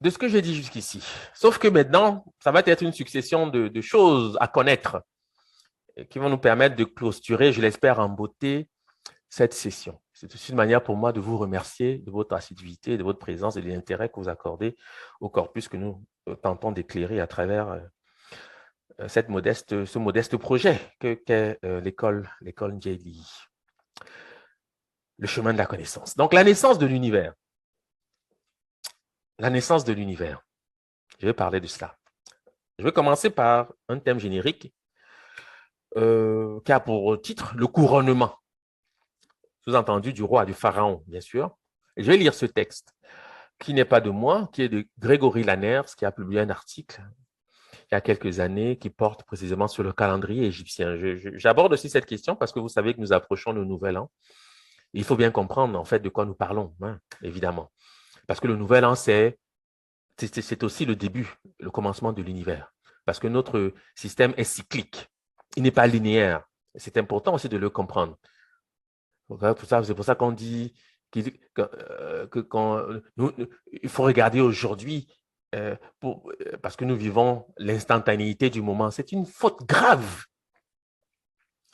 de ce que j'ai dit jusqu'ici. Sauf que maintenant, ça va être une succession de choses à connaître qui vont nous permettre de clôturer, je l'espère, en beauté, cette session. C'est aussi une manière pour moi de vous remercier de votre assiduité, de votre présence et de l'intérêt que vous accordez au corpus que nous tentons d'éclairer à travers ce modeste projet qu'est l'école Njeli, le chemin de la connaissance. Donc, la naissance de l'univers. La naissance de l'univers. Je vais parler de cela. Je vais commencer par un thème générique qui a pour titre le couronnement. Sous-entendu du roi, du pharaon, bien sûr. Et je vais lire ce texte qui n'est pas de moi, qui est de Grégory Lanners, qui a publié un article il y a quelques années qui porte précisément sur le calendrier égyptien. J'aborde aussi cette question parce que vous savez que nous approchons le nouvel an. Il faut bien comprendre en fait de quoi nous parlons, hein, évidemment. Parce que le nouvel an, c'est aussi le début, le commencement de l'univers. Parce que notre système est cyclique. Il n'est pas linéaire. C'est important aussi de le comprendre. C'est pour ça qu'on dit il faut regarder aujourd'hui parce que nous vivons l'instantanéité du moment. C'est une faute grave.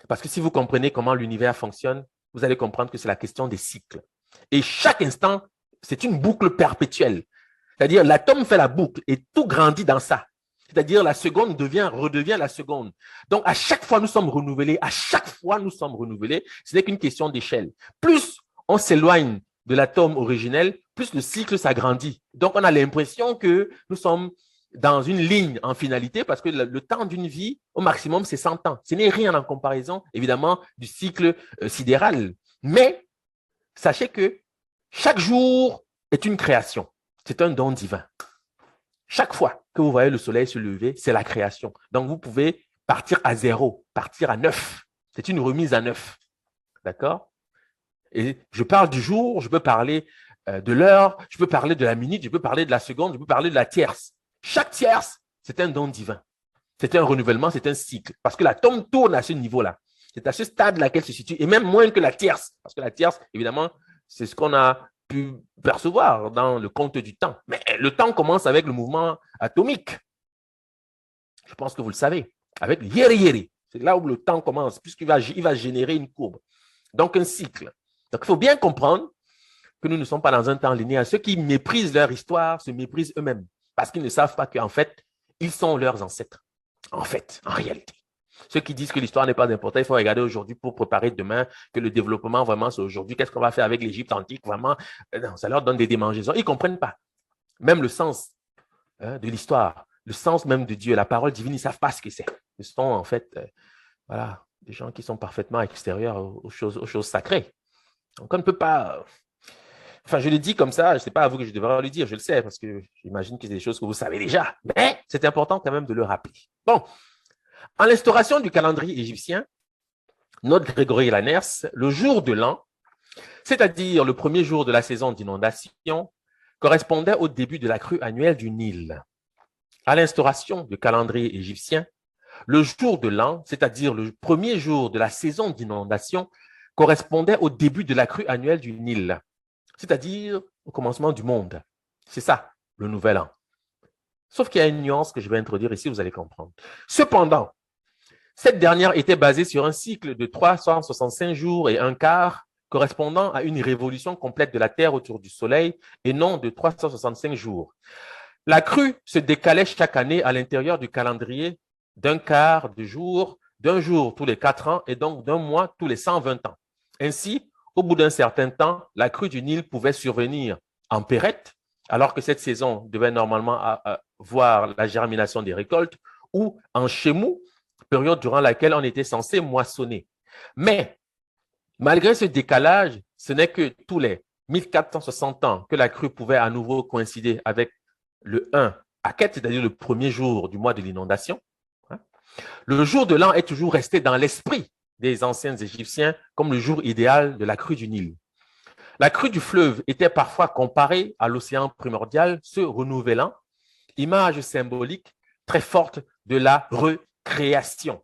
Parce que si vous comprenez comment l'univers fonctionne, vous allez comprendre que c'est la question des cycles. Et chaque instant, c'est une boucle perpétuelle. C'est-à-dire, l'atome fait la boucle et tout grandit dans ça. C'est-à-dire, la seconde redevient la seconde. Donc, à chaque fois, nous sommes renouvelés. À chaque fois, nous sommes renouvelés. Ce n'est qu'une question d'échelle. Plus on s'éloigne de l'atome originel, plus le cycle s'agrandit. Donc, on a l'impression que nous sommes dans une ligne en finalité parce que le temps d'une vie, au maximum, c'est 100 ans. Ce n'est rien en comparaison, évidemment, du cycle sidéral. Mais sachez que chaque jour est une création. C'est un don divin. Chaque fois que vous voyez le soleil se lever, c'est la création. Donc, vous pouvez partir à 0, partir à 9. C'est une remise à 9. D'accord? Et je parle du jour, je peux parler de l'heure, je peux parler de la minute, je peux parler de la seconde, je peux parler de la tierce. Chaque tierce, c'est un don divin. C'est un renouvellement, c'est un cycle. Parce que l'atome tourne à ce niveau-là. C'est à ce stade-là qu'elle se situe, et même moins que la tierce. Parce que la tierce, évidemment, c'est ce qu'on a pu percevoir dans le compte du temps. Mais le temps commence avec le mouvement atomique. Je pense que vous le savez. Avec le yeri-yeri. C'est là où le temps commence, puisqu'il va générer une courbe. Donc, un cycle. Donc, il faut bien comprendre que nous ne sommes pas dans un temps linéaire. Ceux qui méprisent leur histoire se méprisent eux-mêmes parce qu'ils ne savent pas qu'en fait, ils sont leurs ancêtres. En fait, en réalité. Ceux qui disent que l'histoire n'est pas importante, il faut regarder aujourd'hui pour préparer demain, que le développement, vraiment, c'est aujourd'hui. Qu'est-ce qu'on va faire avec l'Égypte antique? Vraiment, non, ça leur donne des démangeaisons. Ils ne comprennent pas. Même le sens de l'histoire, le sens même de Dieu, la parole divine, ils ne savent pas ce que c'est. Ce sont en fait, voilà, des gens qui sont parfaitement extérieurs aux choses sacrées. Donc, on ne peut pas. Enfin, je le dis comme ça, je ne sais pas à vous que je devrais le dire, je le sais, parce que j'imagine que c'est des choses que vous savez déjà. Mais c'est important quand même de le rappeler. Bon, en l'instauration du calendrier égyptien, note Grégory Lanners, le jour de l'an, c'est-à-dire le premier jour de la saison d'inondation, correspondait au début de la crue annuelle du Nil. À l'instauration du calendrier égyptien, le jour de l'an, c'est-à-dire le premier jour de la saison d'inondation, correspondait au début de la crue annuelle du Nil, c'est-à-dire au commencement du monde. C'est ça, le nouvel an. Sauf qu'il y a une nuance que je vais introduire ici, vous allez comprendre. Cependant, cette dernière était basée sur un cycle de 365 jours et un quart, correspondant à une révolution complète de la Terre autour du Soleil et non de 365 jours. La crue se décalait chaque année à l'intérieur du calendrier d'un quart de jour, d'un jour tous les 4 ans et donc d'un mois tous les 120 ans. Ainsi, au bout d'un certain temps, la crue du Nil pouvait survenir en pérette, alors que cette saison devait normalement voir la germination des récoltes, ou en chémou, période durant laquelle on était censé moissonner. Mais, malgré ce décalage, ce n'est que tous les 1460 ans que la crue pouvait à nouveau coïncider avec le 1 Aket, c'est-à-dire le premier jour du mois de l'inondation. Le jour de l'an est toujours resté dans l'esprit des anciens Égyptiens comme le jour idéal de la crue du Nil. La crue du fleuve était parfois comparée à l'océan primordial se renouvelant, image symbolique très forte de la recréation.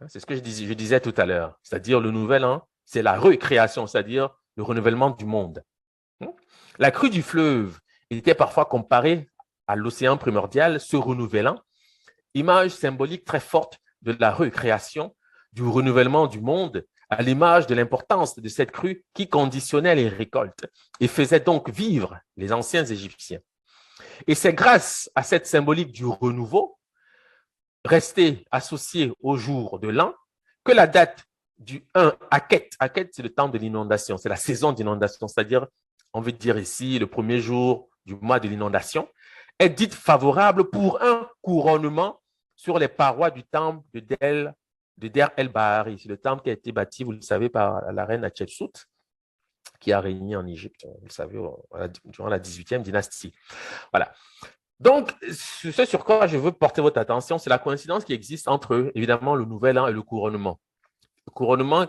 C'est ce que je disais tout à l'heure, c'est-à-dire le nouvel an, c'est la recréation, c'est-à-dire le renouvellement du monde. La crue du fleuve était parfois comparée à l'océan primordial se renouvelant, image symbolique très forte de la recréation, du renouvellement du monde, à l'image de l'importance de cette crue qui conditionnait les récoltes et faisait donc vivre les anciens Égyptiens. Et c'est grâce à cette symbolique du renouveau, restée associée au jour de l'an, que la date du 1 Aket, Aket c'est le temps de l'inondation, c'est la saison d'inondation, c'est-à-dire, on veut dire ici, le premier jour du mois de l'inondation, est dite favorable pour un couronnement sur les parois du temple de Der el-Bahari. C'est le temple qui a été bâti, vous le savez, par la reine Hatshepsut, qui a régné en Égypte, vous le savez, durant la 18e dynastie. Voilà. Donc, ce sur quoi je veux porter votre attention, c'est la coïncidence qui existe entre, évidemment, le nouvel an et le couronnement. Le couronnement,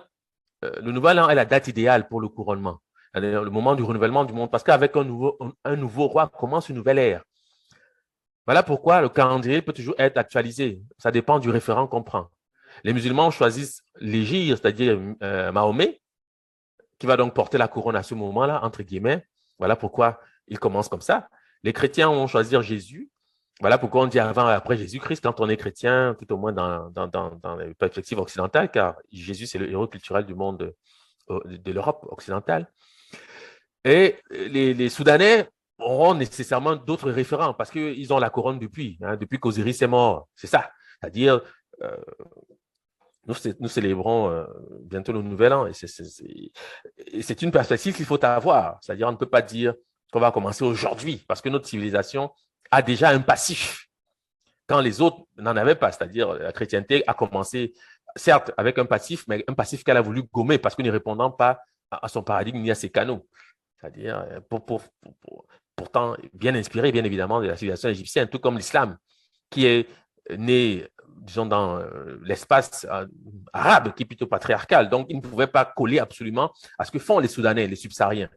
le nouvel an est la date idéale pour le couronnement, le moment du renouvellement du monde, parce qu'avec un nouveau roi commence une nouvelle ère. Voilà pourquoi le calendrier peut toujours être actualisé. Ça dépend du référent qu'on prend. Les musulmans choisissent l'Égir, c'est-à-dire Mahomet, qui va donc porter la couronne à ce moment-là, entre guillemets. Voilà pourquoi il commence comme ça. Les chrétiens vont choisir Jésus. Voilà pourquoi on dit avant et après Jésus-Christ quand on est chrétien, tout au moins dans les perspectives occidentales, car Jésus, c'est le héros culturel du monde de l'Europe occidentale. Et les Soudanais auront nécessairement d'autres référents parce qu'ils ont la couronne depuis qu'Osiris est mort. C'est ça. C'est-à-dire, nous célébrons bientôt le nouvel an et c'est une perspective qu'il faut avoir. C'est-à-dire, on ne peut pas dire qu'on va commencer aujourd'hui parce que notre civilisation a déjà un passif quand les autres n'en avaient pas. C'est-à-dire, la chrétienté a commencé, certes, avec un passif, mais un passif qu'elle a voulu gommer parce que ne répondant pas à son paradigme ni à ses canaux. C'est-à-dire, pourtant bien inspiré, bien évidemment, de la civilisation égyptienne, tout comme l'islam, qui est né, disons, dans l'espace arabe, qui est plutôt patriarcal. Donc, il ne pouvait pas coller absolument à ce que font les Soudanais, les subsahariens.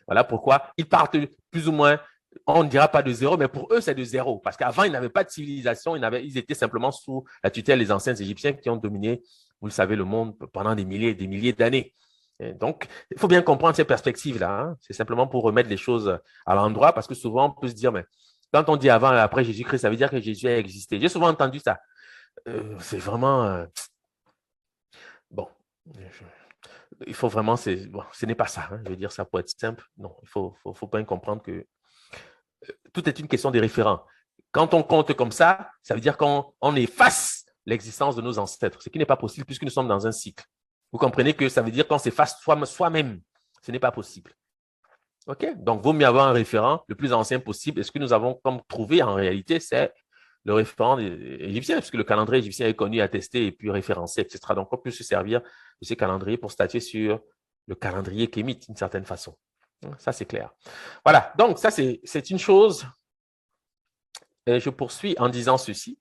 Voilà pourquoi ils partent plus ou moins, on ne dira pas de zéro, mais pour eux, c'est de zéro. Parce qu'avant, ils n'avaient pas de civilisation, ils étaient simplement sous la tutelle des anciens Égyptiens qui ont dominé, vous le savez, le monde pendant des milliers d'années. Et donc, il faut bien comprendre ces perspectives-là. Hein. C'est simplement pour remettre les choses à l'endroit, parce que souvent, on peut se dire, mais quand on dit avant et après Jésus-Christ, ça veut dire que Jésus a existé. J'ai souvent entendu ça. C'est vraiment... bon, il faut vraiment... Bon, ce n'est pas ça. Hein, je veux dire ça pour être simple. Non, il faut bien comprendre que tout est une question des référents. Quand on compte comme ça veut dire qu'on efface l'existence de nos ancêtres, ce qui n'est pas possible puisque nous sommes dans un cycle. Vous comprenez que ça veut dire qu'on s'efface soi-même. Ce n'est pas possible. OK? Donc, vaut mieux avoir un référent le plus ancien possible. Et ce que nous avons comme trouvé en réalité, c'est le référent égyptien, puisque le calendrier égyptien est connu, attesté et puis référencé, etc. Donc, on peut se servir de ces calendriers pour statuer sur le calendrier kémite d'une certaine façon. Ça, c'est clair. Voilà. Donc, ça, c'est une chose. Et je poursuis en disant ceci.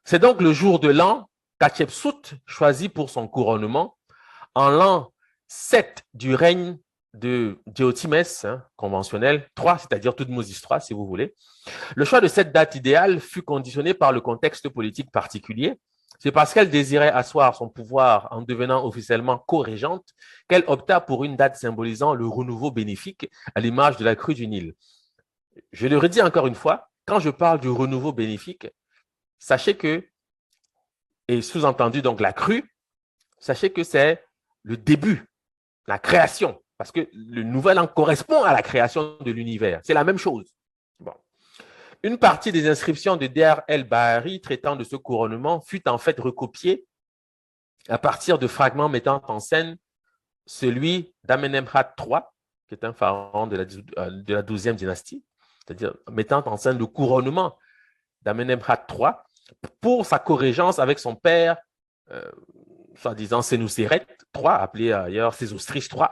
C'est donc le jour de l'an qu'Hatshepsut choisit pour son couronnement en l'an 7 du règne de Diotimès, conventionnel, 3, c'est-à-dire Toutmosis 3, si vous voulez. Le choix de cette date idéale fut conditionné par le contexte politique particulier. C'est parce qu'elle désirait asseoir son pouvoir en devenant officiellement co-régente qu'elle opta pour une date symbolisant le renouveau bénéfique à l'image de la crue du Nil. Je le redis encore une fois, quand je parle du renouveau bénéfique, sachez que, et sous-entendu donc la crue, sachez que c'est le début, la création, parce que le nouvel an correspond à la création de l'univers. C'est la même chose. Bon. Une partie des inscriptions de Der el-Bahari traitant de ce couronnement fut en fait recopiée à partir de fragments mettant en scène celui d'Amenemhat III, qui est un pharaon de la 12e dynastie, c'est-à-dire mettant en scène le couronnement d'Amenemhat III pour sa corrégence avec son père, soi-disant Sénouséret III, appelé ailleurs Sésostris III.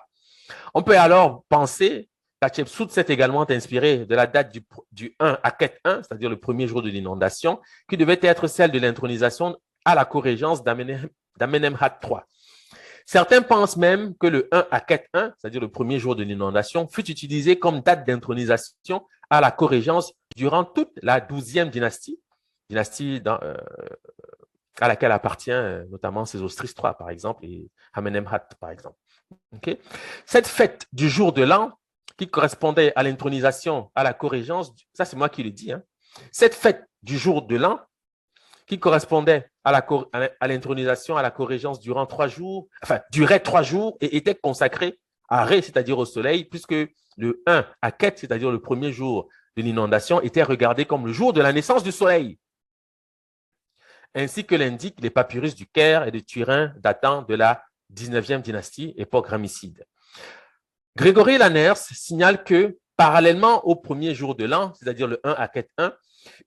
On peut alors penser qu'Hatshepsut s'est également inspiré de la date du 1 Aket 1, c'est-à-dire le premier jour de l'inondation, qui devait être celle de l'intronisation à la corrégence d'Amenemhat III. Certains pensent même que le 1 Aket 1, c'est-à-dire le premier jour de l'inondation, fut utilisé comme date d'intronisation à la corrégence durant toute la 12e dynastie à laquelle appartient notamment Sésostris III, par exemple, et Amenemhat, par exemple. Okay? Cette fête du jour de l'an qui correspondait à l'intronisation, à la corrégence, ça c'est moi qui le dis, hein, cette fête du jour de l'an, qui correspondait à l'intronisation, à la corrégence durant 3 jours, enfin, durait 3 jours et était consacrée à Ré, c'est-à-dire au soleil, puisque le 1 à Ket, c'est-à-dire le premier jour de l'inondation, était regardé comme le jour de la naissance du soleil, ainsi que l'indiquent les papyrus du Caire et de Turin datant de la 19e dynastie, époque ramesside. Grégory Lanners signale que, parallèlement au premier jour de l'an, c'est-à-dire le 1 à Ket 1,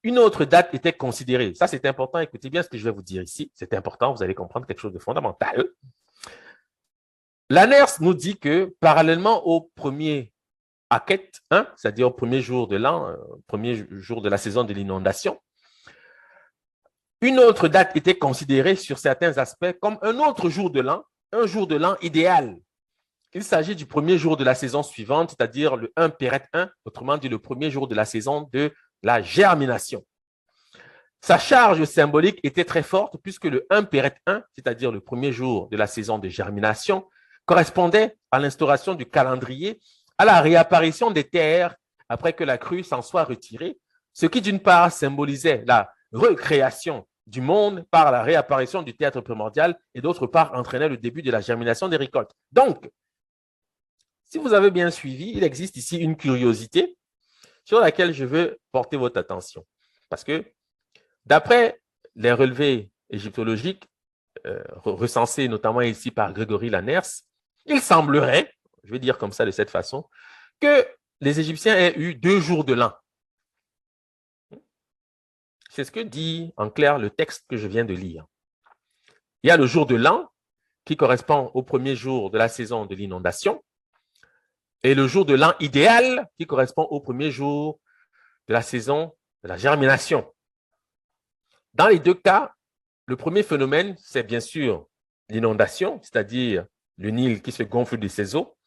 une autre date était considérée. Ça, c'est important. Écoutez bien ce que je vais vous dire ici. C'est important. Vous allez comprendre quelque chose de fondamental. Lanners nous dit que, parallèlement au premier Aket 1, c'est-à-dire au premier jour de l'an, premier jour de la saison de l'inondation, une autre date était considérée sur certains aspects comme un autre jour de l'an, un jour de l'an idéal. Il s'agit du premier jour de la saison suivante, c'est-à-dire le 1 Péret 1, autrement dit le premier jour de la saison de la germination. Sa charge symbolique était très forte puisque le 1 Péret 1, c'est-à-dire le premier jour de la saison de germination, correspondait à l'instauration du calendrier, à la réapparition des terres après que la crue s'en soit retirée, ce qui d'une part symbolisait la recréation du monde par la réapparition du théâtre primordial et d'autre part entraînait le début de la germination des récoltes. Donc, si vous avez bien suivi, il existe ici une curiosité sur laquelle je veux porter votre attention. Parce que, d'après les relevés égyptologiques recensés notamment ici par Grégory Lanners, il semblerait, je vais dire comme ça de cette façon, que les Égyptiens aient eu 2 jours de l'an. C'est ce que dit en clair le texte que je viens de lire. Il y a le jour de l'an qui correspond au premier jour de la saison de l'inondation et le jour de l'an idéal qui correspond au premier jour de la saison de la germination. Dans les 2 cas, le premier phénomène, c'est bien sûr l'inondation, c'est-à-dire le Nil qui se gonfle de ses eaux.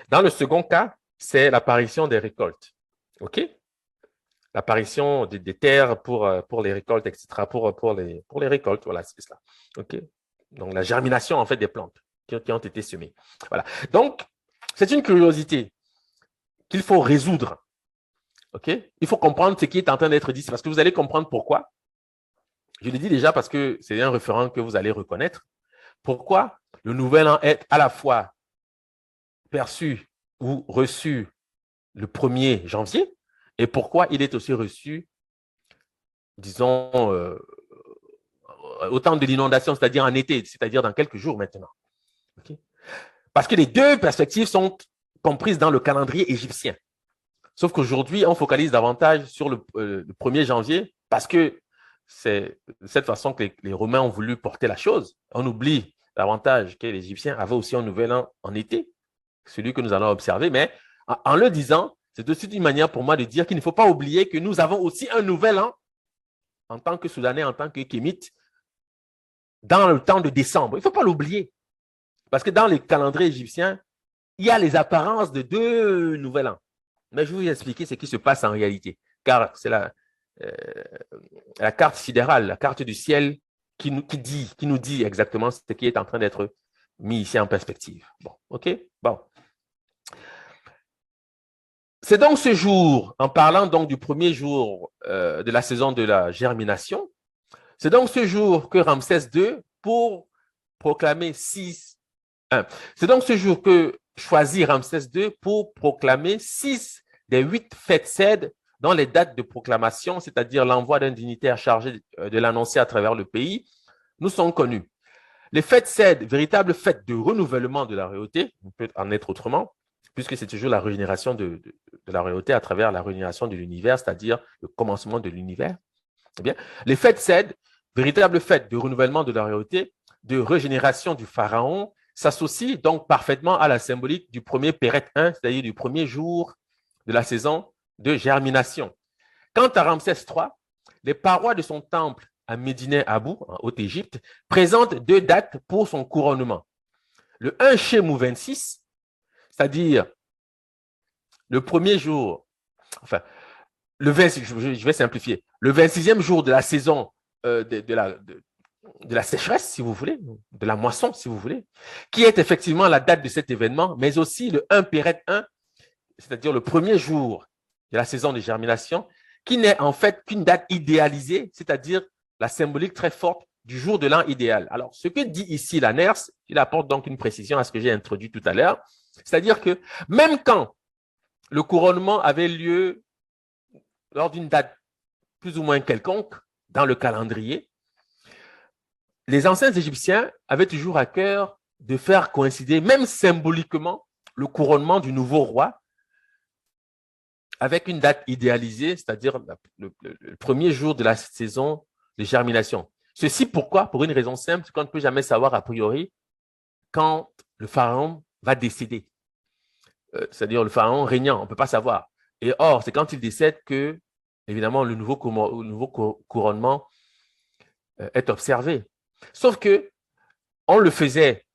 Dans le second cas, c'est l'apparition des récoltes. OK? L'apparition des terres pour les récoltes, etc., pour les récoltes, voilà, c'est cela. OK? Donc, la germination, en fait, des plantes qui ont été semées. Voilà. Donc, c'est une curiosité qu'il faut résoudre. OK? Il faut comprendre ce qui est en train d'être dit, parce que vous allez comprendre pourquoi. Je le dis déjà parce que c'est un référent que vous allez reconnaître. Pourquoi le nouvel an est à la fois perçu ou reçu le 1er janvier et pourquoi il est aussi reçu, disons, au temps de l'inondation, c'est-à-dire en été, c'est-à-dire dans quelques jours maintenant. Okay? Parce que les 2 perspectives sont comprises dans le calendrier égyptien. Sauf qu'aujourd'hui, on focalise davantage sur le 1er janvier parce que c'est de cette façon que les Romains ont voulu porter la chose. On oublie davantage que les Égyptiens avaient aussi un nouvel an en été, celui que nous allons observer, mais en le disant, c'est aussi une manière pour moi de dire qu'il ne faut pas oublier que nous avons aussi un nouvel an en tant que Soudanais, en tant que Kémites, dans le temps de décembre. Il ne faut pas l'oublier. Parce que dans les calendriers égyptiens, il y a les apparences de 2 nouvel an. Mais je vais vous expliquer ce qui se passe en réalité, car c'est la carte sidérale, la carte du ciel qui nous dit exactement ce qui est en train d'être mis ici en perspective. Bon, OK? Bon. C'est donc ce jour, en parlant donc du premier jour de la saison de la germination, c'est donc ce jour que Ramsès II, pour proclamer 6, c'est donc ce jour que choisit Ramsès II pour proclamer 6 des 8 fêtes cèdes dont les dates de proclamation, c'est-à-dire l'envoi d'un dignitaire chargé de l'annoncer à travers le pays, nous sont connues. Les fêtes cèdes, véritables fêtes de renouvellement de la royauté, on peut en être autrement, puisque c'est toujours la régénération de la royauté à travers la régénération de l'univers, c'est-à-dire le commencement de l'univers. Eh bien, les fêtes cèdes, véritables fêtes de renouvellement de la royauté, de régénération du pharaon, s'associent donc parfaitement à la symbolique du premier Péret 1, c'est-à-dire du premier jour de la saison de germination. Quant à Ramsès III, les parois de son temple à Médine Abou, en Haute-Égypte, présentent 2 dates pour son couronnement. Le 1 Chémou 26, c'est-à-dire le premier jour, enfin, je vais simplifier, le 26e jour de la saison de la sécheresse, si vous voulez, de la moisson, si vous voulez, qui est effectivement la date de cet événement, mais aussi le 1 Péret 1, c'est-à-dire le premier jour de la saison de germination, qui n'est en fait qu'une date idéalisée, c'est-à-dire la symbolique très forte du jour de l'an idéal. Alors, ce que dit ici la NERS, il apporte donc une précision à ce que j'ai introduit tout à l'heure, c'est-à-dire que même quand le couronnement avait lieu lors d'une date plus ou moins quelconque dans le calendrier, les anciens Égyptiens avaient toujours à cœur de faire coïncider, même symboliquement, le couronnement du nouveau roi avec une date idéalisée, c'est-à-dire le premier jour de la saison de germination. Ceci pourquoi? Pour une raison simple, c'est qu'on ne peut jamais savoir a priori quand le pharaon va décéder. C'est-à-dire le pharaon régnant, on ne peut pas savoir. Et or, c'est quand il décède que, évidemment, le nouveau couronnement est observé. Sauf que on le faisait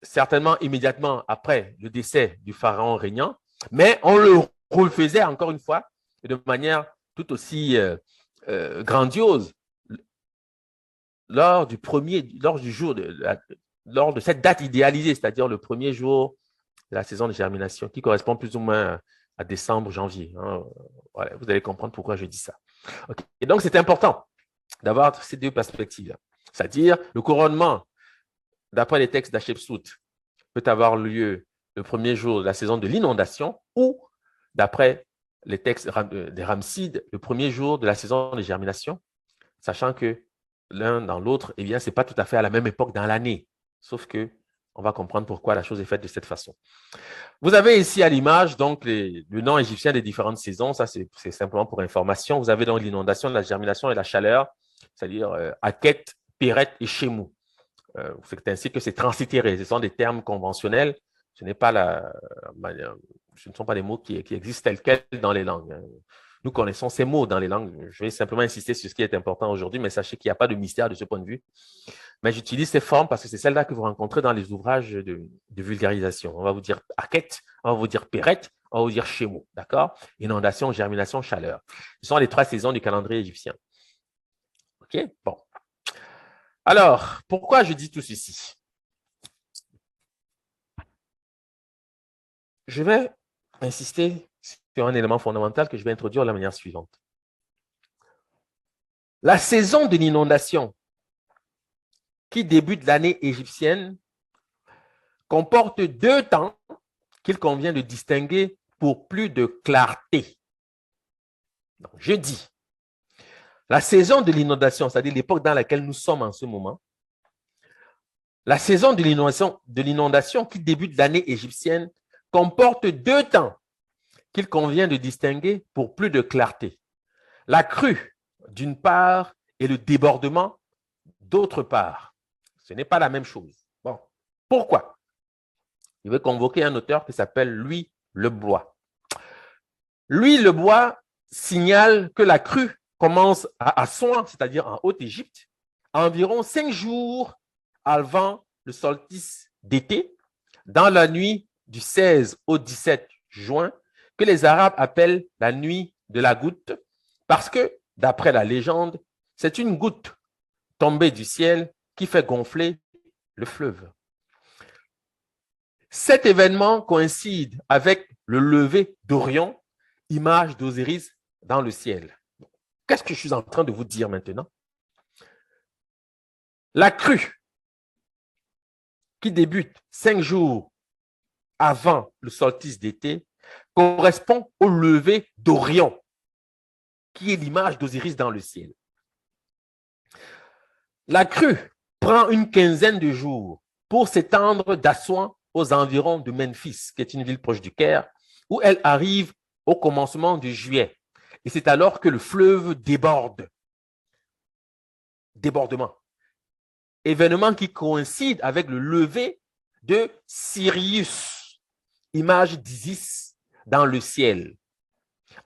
certainement immédiatement après le décès du pharaon régnant, mais on le refaisait encore une fois de manière tout aussi grandiose lors du jour lors de cette date idéalisée, c'est-à-dire le premier jour de la saison de germination, qui correspond plus ou moins à décembre, janvier. Hein. Voilà, vous allez comprendre pourquoi je dis ça. Okay. Et donc, c'est important d'avoir ces deux perspectives. C'est-à-dire, le couronnement, d'après les textes d'Hatchepsout, peut avoir lieu le premier jour de la saison de l'inondation ou, d'après les textes des Ramsides, le premier jour de la saison de germination, sachant que l'un dans l'autre, eh bien, ce n'est pas tout à fait à la même époque dans l'année. Sauf que on va comprendre pourquoi la chose est faite de cette façon. Vous avez ici à l'image donc le nom égyptien des différentes saisons. Ça, c'est simplement pour information. Vous avez donc l'inondation, la germination et la chaleur, c'est-à-dire Aket, Péret et Shemou. C'est ainsi que c'est translittéré. Ce sont des termes conventionnels. Ce ne sont pas des mots qui existent tels quels dans les langues. Nous connaissons ces mots dans les langues. Je vais simplement insister sur ce qui est important aujourd'hui, mais sachez qu'il n'y a pas de mystère de ce point de vue. Mais j'utilise ces formes parce que c'est celles-là que vous rencontrez dans les ouvrages de vulgarisation. On va vous dire Aket, on va vous dire Péret, on va vous dire Shemou. D'accord? Inondation, germination, chaleur. Ce sont les 3 saisons du calendrier égyptien. OK? Bon. Alors, pourquoi je dis tout ceci? Je vais insister sur un élément fondamental que je vais introduire de la manière suivante. La saison de l'inondation qui débute l'année égyptienne comporte 2 temps qu'il convient de distinguer pour plus de clarté. Donc, je dis, la saison de l'inondation, c'est-à-dire l'époque dans laquelle nous sommes en ce moment, la saison de l'inondation qui débute l'année égyptienne comporte 2 temps qu'il convient de distinguer pour plus de clarté. La crue, d'une part, et le débordement, d'autre part. Ce n'est pas la même chose. Bon, pourquoi? Je vais convoquer un auteur qui s'appelle Louis Lebois. Louis Lebois signale que la crue commence à Assouan, c'est-à-dire en Haute-Égypte, environ 5 jours avant le solstice d'été, dans la nuit du 16 au 17 juin, que les Arabes appellent la nuit de la goutte, parce que, d'après la légende, c'est une goutte tombée du ciel qui fait gonfler le fleuve. Cet événement coïncide avec le lever d'Orion, image d'Osiris dans le ciel. Qu'est-ce que je suis en train de vous dire maintenant? La crue qui débute 5 jours avant le solstice d'été correspond au lever d'Orion, qui est l'image d'Osiris dans le ciel. La crue prend une quinzaine de jours pour s'étendre d'Assouan aux environs de Memphis, qui est une ville proche du Caire, où elle arrive au commencement de juillet. Et c'est alors que le fleuve déborde. Débordement. Événement qui coïncide avec le lever de Sirius, image d'Isis dans le ciel.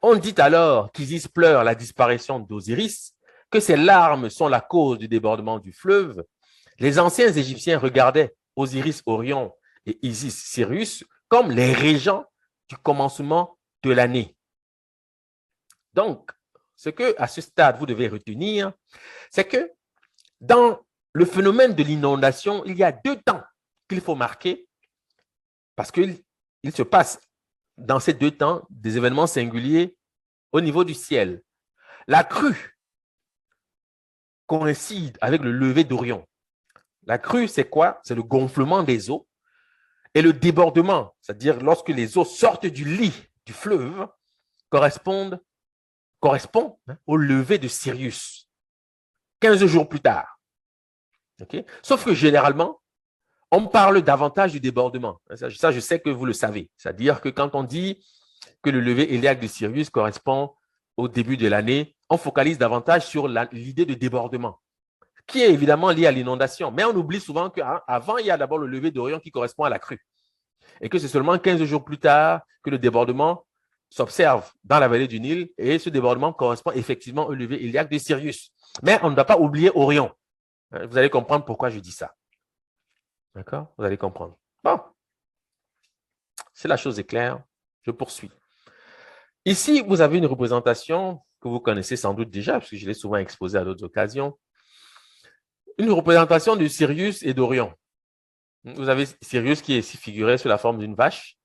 On dit alors qu'Isis pleure la disparition d'Osiris, que ses larmes sont la cause du débordement du fleuve. Les anciens Égyptiens regardaient Osiris Orion et Isis Sirius comme les régents du commencement de l'année. Donc, ce que, à ce stade, vous devez retenir, c'est que dans le phénomène de l'inondation, il y a 2 temps qu'il faut marquer parce qu'il se passe dans ces deux temps des événements singuliers au niveau du ciel. La crue coïncide avec le lever d'Orion. La crue, c'est quoi? C'est le gonflement des eaux. Et le débordement, c'est-à-dire lorsque les eaux sortent du lit du fleuve, correspond au lever de Sirius, 15 jours plus tard. Okay? Sauf que généralement, on parle davantage du débordement. Ça, je sais que vous le savez. C'est-à-dire que quand on dit que le lever héliaque de Sirius correspond au début de l'année, on focalise davantage sur l'idée de débordement, qui est évidemment lié à l'inondation. Mais on oublie souvent qu'avant, il y a d'abord le lever d'Orion qui correspond à la crue. Et que c'est seulement 15 jours plus tard que le débordement s'observe dans la vallée du Nil. Et ce débordement correspond effectivement au lever héliaque de Sirius. Mais on ne doit pas oublier Orion. Vous allez comprendre pourquoi je dis ça. D'accord? Vous allez comprendre. Bon. Si la chose est claire, je poursuis. Ici, vous avez une représentation que vous connaissez sans doute déjà, parce que je l'ai souvent exposée à d'autres occasions. Une représentation de Sirius et d'Orion. Vous avez Sirius qui est ici figuré sous la forme d'une vache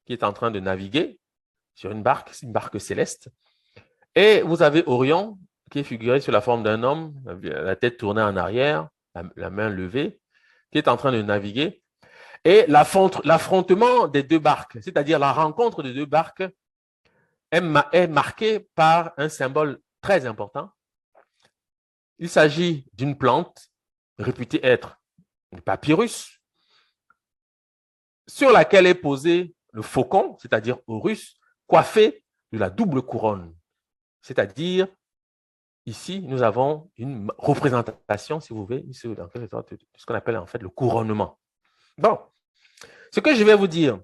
qui est en train de naviguer sur une barque céleste. Et vous avez Orion qui est figuré sous la forme d'un homme, la tête tournée en arrière, la main levée, qui est en train de naviguer. Et l'affrontement des deux barques, c'est-à-dire la rencontre des deux barques, est marqué par un symbole très important. Il s'agit d'une plante réputée être le papyrus, sur laquelle est posé le faucon, c'est-à-dire Horus, coiffé de la double couronne. C'est-à-dire, ici, nous avons une représentation, si vous voulez, de ce qu'on appelle en fait le couronnement. Bon, ce que je vais vous dire,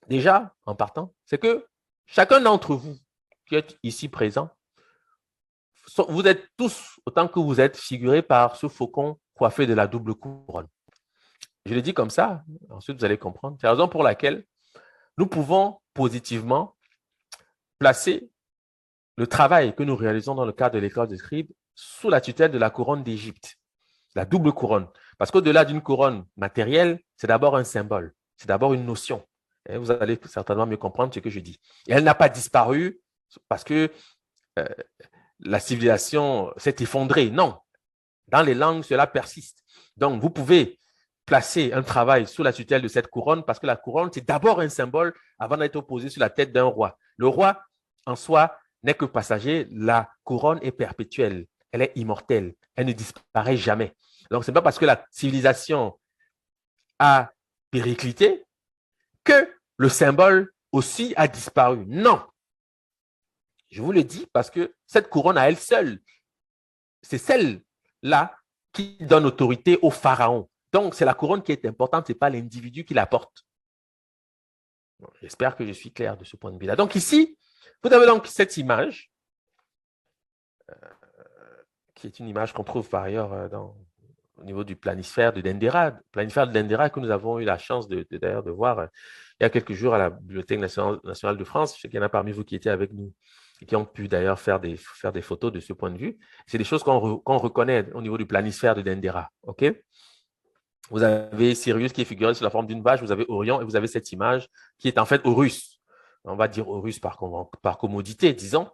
déjà, en partant, c'est que chacun d'entre vous qui êtes ici présent, vous êtes tous, autant que vous êtes, figurés par ce faucon coiffé de la double couronne. Je le dis comme ça, ensuite vous allez comprendre. C'est la raison pour laquelle nous pouvons positivement placer le travail que nous réalisons dans le cadre de l'école des scribes sous la tutelle de la couronne d'Égypte, la double couronne. Parce qu'au-delà d'une couronne matérielle, c'est d'abord un symbole, c'est d'abord une notion. Et vous allez certainement mieux comprendre ce que je dis. Et elle n'a pas disparu parce que la civilisation s'est effondrée. Non, dans les langues, cela persiste. Donc, vous pouvez placer un travail sous la tutelle de cette couronne parce que la couronne, c'est d'abord un symbole avant d'être posé sur la tête d'un roi. Le roi, en soi, n'est que passager. La couronne est perpétuelle. Elle est immortelle. Elle ne disparaît jamais. Donc, ce n'est pas parce que la civilisation a périclité que le symbole aussi a disparu. Non. Je vous le dis parce que cette couronne à elle seule, c'est celle-là qui donne autorité au pharaon. Donc, c'est la couronne qui est importante, ce n'est pas l'individu qui la porte. Bon, j'espère que je suis clair de ce point de vue-là. Donc, ici, vous avez donc cette image, qui est une image qu'on trouve par ailleurs au niveau du planisphère de Dendera. Le planisphère de Dendera que nous avons eu la chance d'ailleurs de voir il y a quelques jours à la Bibliothèque nationale de France. Je sais qu'il y en a parmi vous qui étaient avec nous et qui ont pu d'ailleurs faire des photos de ce point de vue. C'est des choses qu'on reconnaît au niveau du planisphère de Dendera. OK? Vous avez Sirius qui est figuré sous la forme d'une vache, vous avez Orion et vous avez cette image qui est en fait Horus. On va dire Horus par commodité, disons,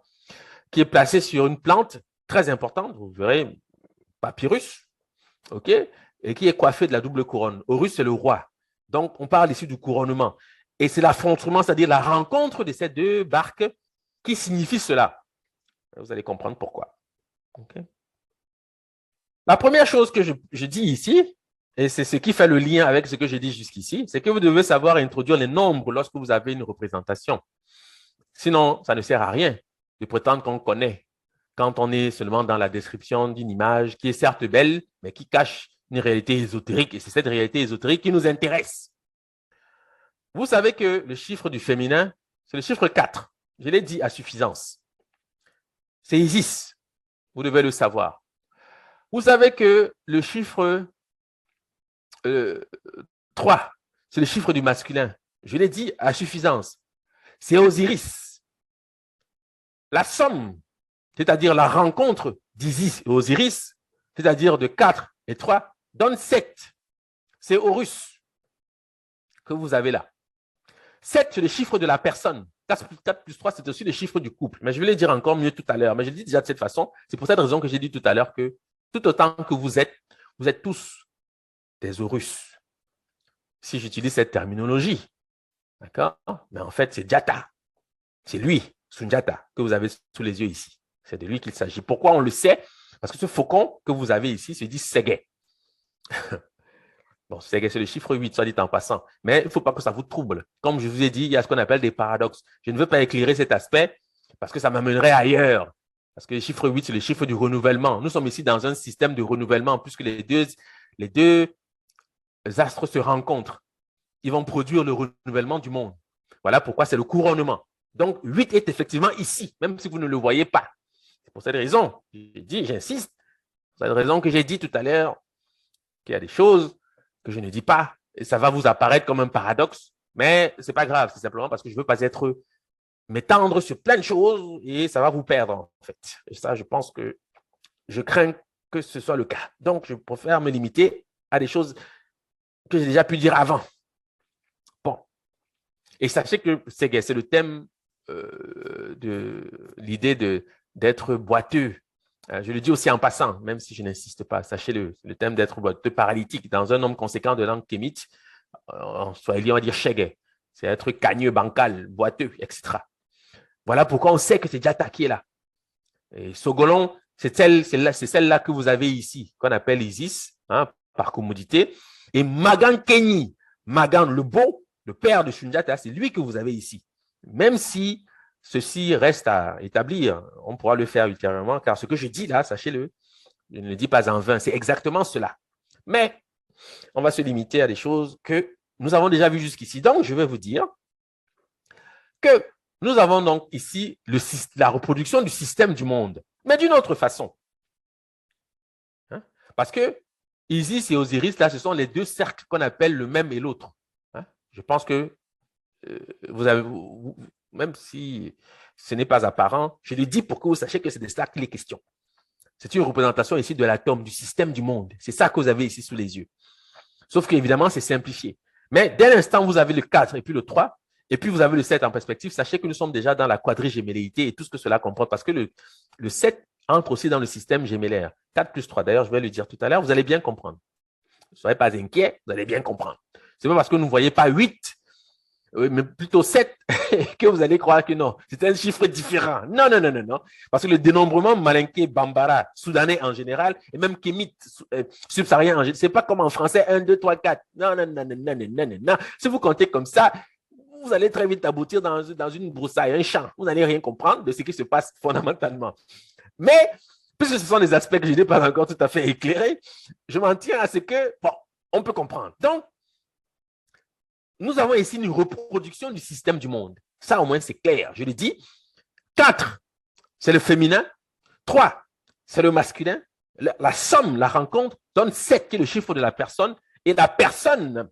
qui est placée sur une plante très importante, vous verrez, papyrus, OK, et qui est coiffée de la double couronne. Horus, c'est le roi. Donc, on parle ici du couronnement. Et c'est l'affrontement, c'est-à-dire la rencontre de ces deux barques qui signifie cela. Vous allez comprendre pourquoi. Okay. La première chose que je dis ici, et c'est ce qui fait le lien avec ce que j'ai dit jusqu'ici, c'est que vous devez savoir introduire les nombres lorsque vous avez une représentation. Sinon, ça ne sert à rien de prétendre qu'on connaît quand on est seulement dans la description d'une image qui est certes belle, mais qui cache une réalité ésotérique. Et c'est cette réalité ésotérique qui nous intéresse. Vous savez que le chiffre du féminin, c'est le chiffre 4. Je l'ai dit à suffisance. C'est Isis. Vous devez le savoir. Vous savez que le chiffre 3, c'est le chiffre du masculin. Je l'ai dit à suffisance. C'est Osiris. La somme, c'est-à-dire la rencontre d'Isis et Osiris, c'est-à-dire de 4 et 3, donne 7. C'est Horus que vous avez là. 7, c'est le chiffre de la personne. 4 plus 3, c'est aussi le chiffre du couple. Mais je vais le dire encore mieux tout à l'heure. Mais je le dis déjà de cette façon. C'est pour cette raison que j'ai dit tout à l'heure que tout autant que vous êtes tous des Horus. Si j'utilise cette terminologie, d'accord? Mais en fait, c'est Jata. C'est lui, Sunjata, que vous avez sous les yeux ici. C'est de lui qu'il s'agit. Pourquoi on le sait? Parce que ce faucon que vous avez ici se dit Segé. Bon, c'est le chiffre 8, soit dit en passant. Mais il ne faut pas que ça vous trouble. Comme je vous ai dit, il y a ce qu'on appelle des paradoxes. Je ne veux pas éclairer cet aspect parce que ça m'amènerait ailleurs. Parce que le chiffre 8, c'est le chiffre du renouvellement. Nous sommes ici dans un système de renouvellement puisque les deux astres se rencontrent. Ils vont produire le renouvellement du monde. Voilà pourquoi c'est le couronnement. Donc, 8 est effectivement ici, même si vous ne le voyez pas. C'est pour cette raison, j'insiste, pour cette raison que j'ai dit tout à l'heure qu'il y a des choses que je ne dis pas, et ça va vous apparaître comme un paradoxe, mais ce n'est pas grave, c'est simplement parce que je ne veux pas m'étendre sur plein de choses et ça va vous perdre, en fait. Et ça, je pense que je crains que ce soit le cas. Donc, je préfère me limiter à des choses que j'ai déjà pu dire avant. Bon. Et sachez que c'est le thème de l'idée d'être boiteux. Je le dis aussi en passant, même si je n'insiste pas. Sachez le thème d'être boiteux paralytique dans un nombre conséquent de langue kémite. En swahili, on va dire shege. C'est être cagneux, bancal, boiteux, etc. Voilà pourquoi on sait que c'est Jata qui est là. Et Sogolon, c'est celle-là que vous avez ici, qu'on appelle Isis, hein, par commodité. Et Magan Kenyi, Magan le beau, le père de Sunjata, c'est lui que vous avez ici. Même si ceci reste à établir, on pourra le faire ultérieurement, car ce que je dis là, sachez-le, je ne le dis pas en vain, c'est exactement cela. Mais on va se limiter à des choses que nous avons déjà vues jusqu'ici. Donc, je vais vous dire que nous avons donc ici la reproduction du système du monde, mais d'une autre façon. Hein? Parce que Isis et Osiris, là, ce sont les deux cercles qu'on appelle le même et l'autre. Hein? Je pense que même si ce n'est pas apparent, je le dis pour que vous sachiez que c'est de cela qu'il est question. C'est une représentation ici de l'atome, du système du monde. C'est ça que vous avez ici sous les yeux. Sauf qu'évidemment, c'est simplifié. Mais dès l'instant où vous avez le 4 et puis le 3, et puis vous avez le 7 en perspective, sachez que nous sommes déjà dans la quadrigémelléité et tout ce que cela comporte, parce que le 7 entre aussi dans le système gémellaire. 4 plus 3, d'ailleurs, je vais le dire tout à l'heure, vous allez bien comprendre. Ne soyez pas inquiets, vous allez bien comprendre. Ce n'est pas parce que vous ne voyez pas 8, mais plutôt 7, que vous allez croire que non, c'est un chiffre différent. Non, non, non, non, non. Parce que le dénombrement malinké, bambara, soudanais en général, et même kémite, subsaharien en général, c'est pas comme en français 1, 2, 3, 4. Non, non, non, non, non, non, non, non. Si vous comptez comme ça, vous allez très vite aboutir dans une broussaille, un champ. Vous n'allez rien comprendre de ce qui se passe fondamentalement. Mais, puisque ce sont des aspects que je n'ai pas encore tout à fait éclairés, je m'en tiens à ce que, bon, on peut comprendre. Donc, nous avons ici une reproduction du système du monde. Ça, au moins, c'est clair. Je le dis. 4, c'est le féminin. 3, c'est le masculin. La somme, la rencontre, donne 7, qui est le chiffre de la personne. Et la personne,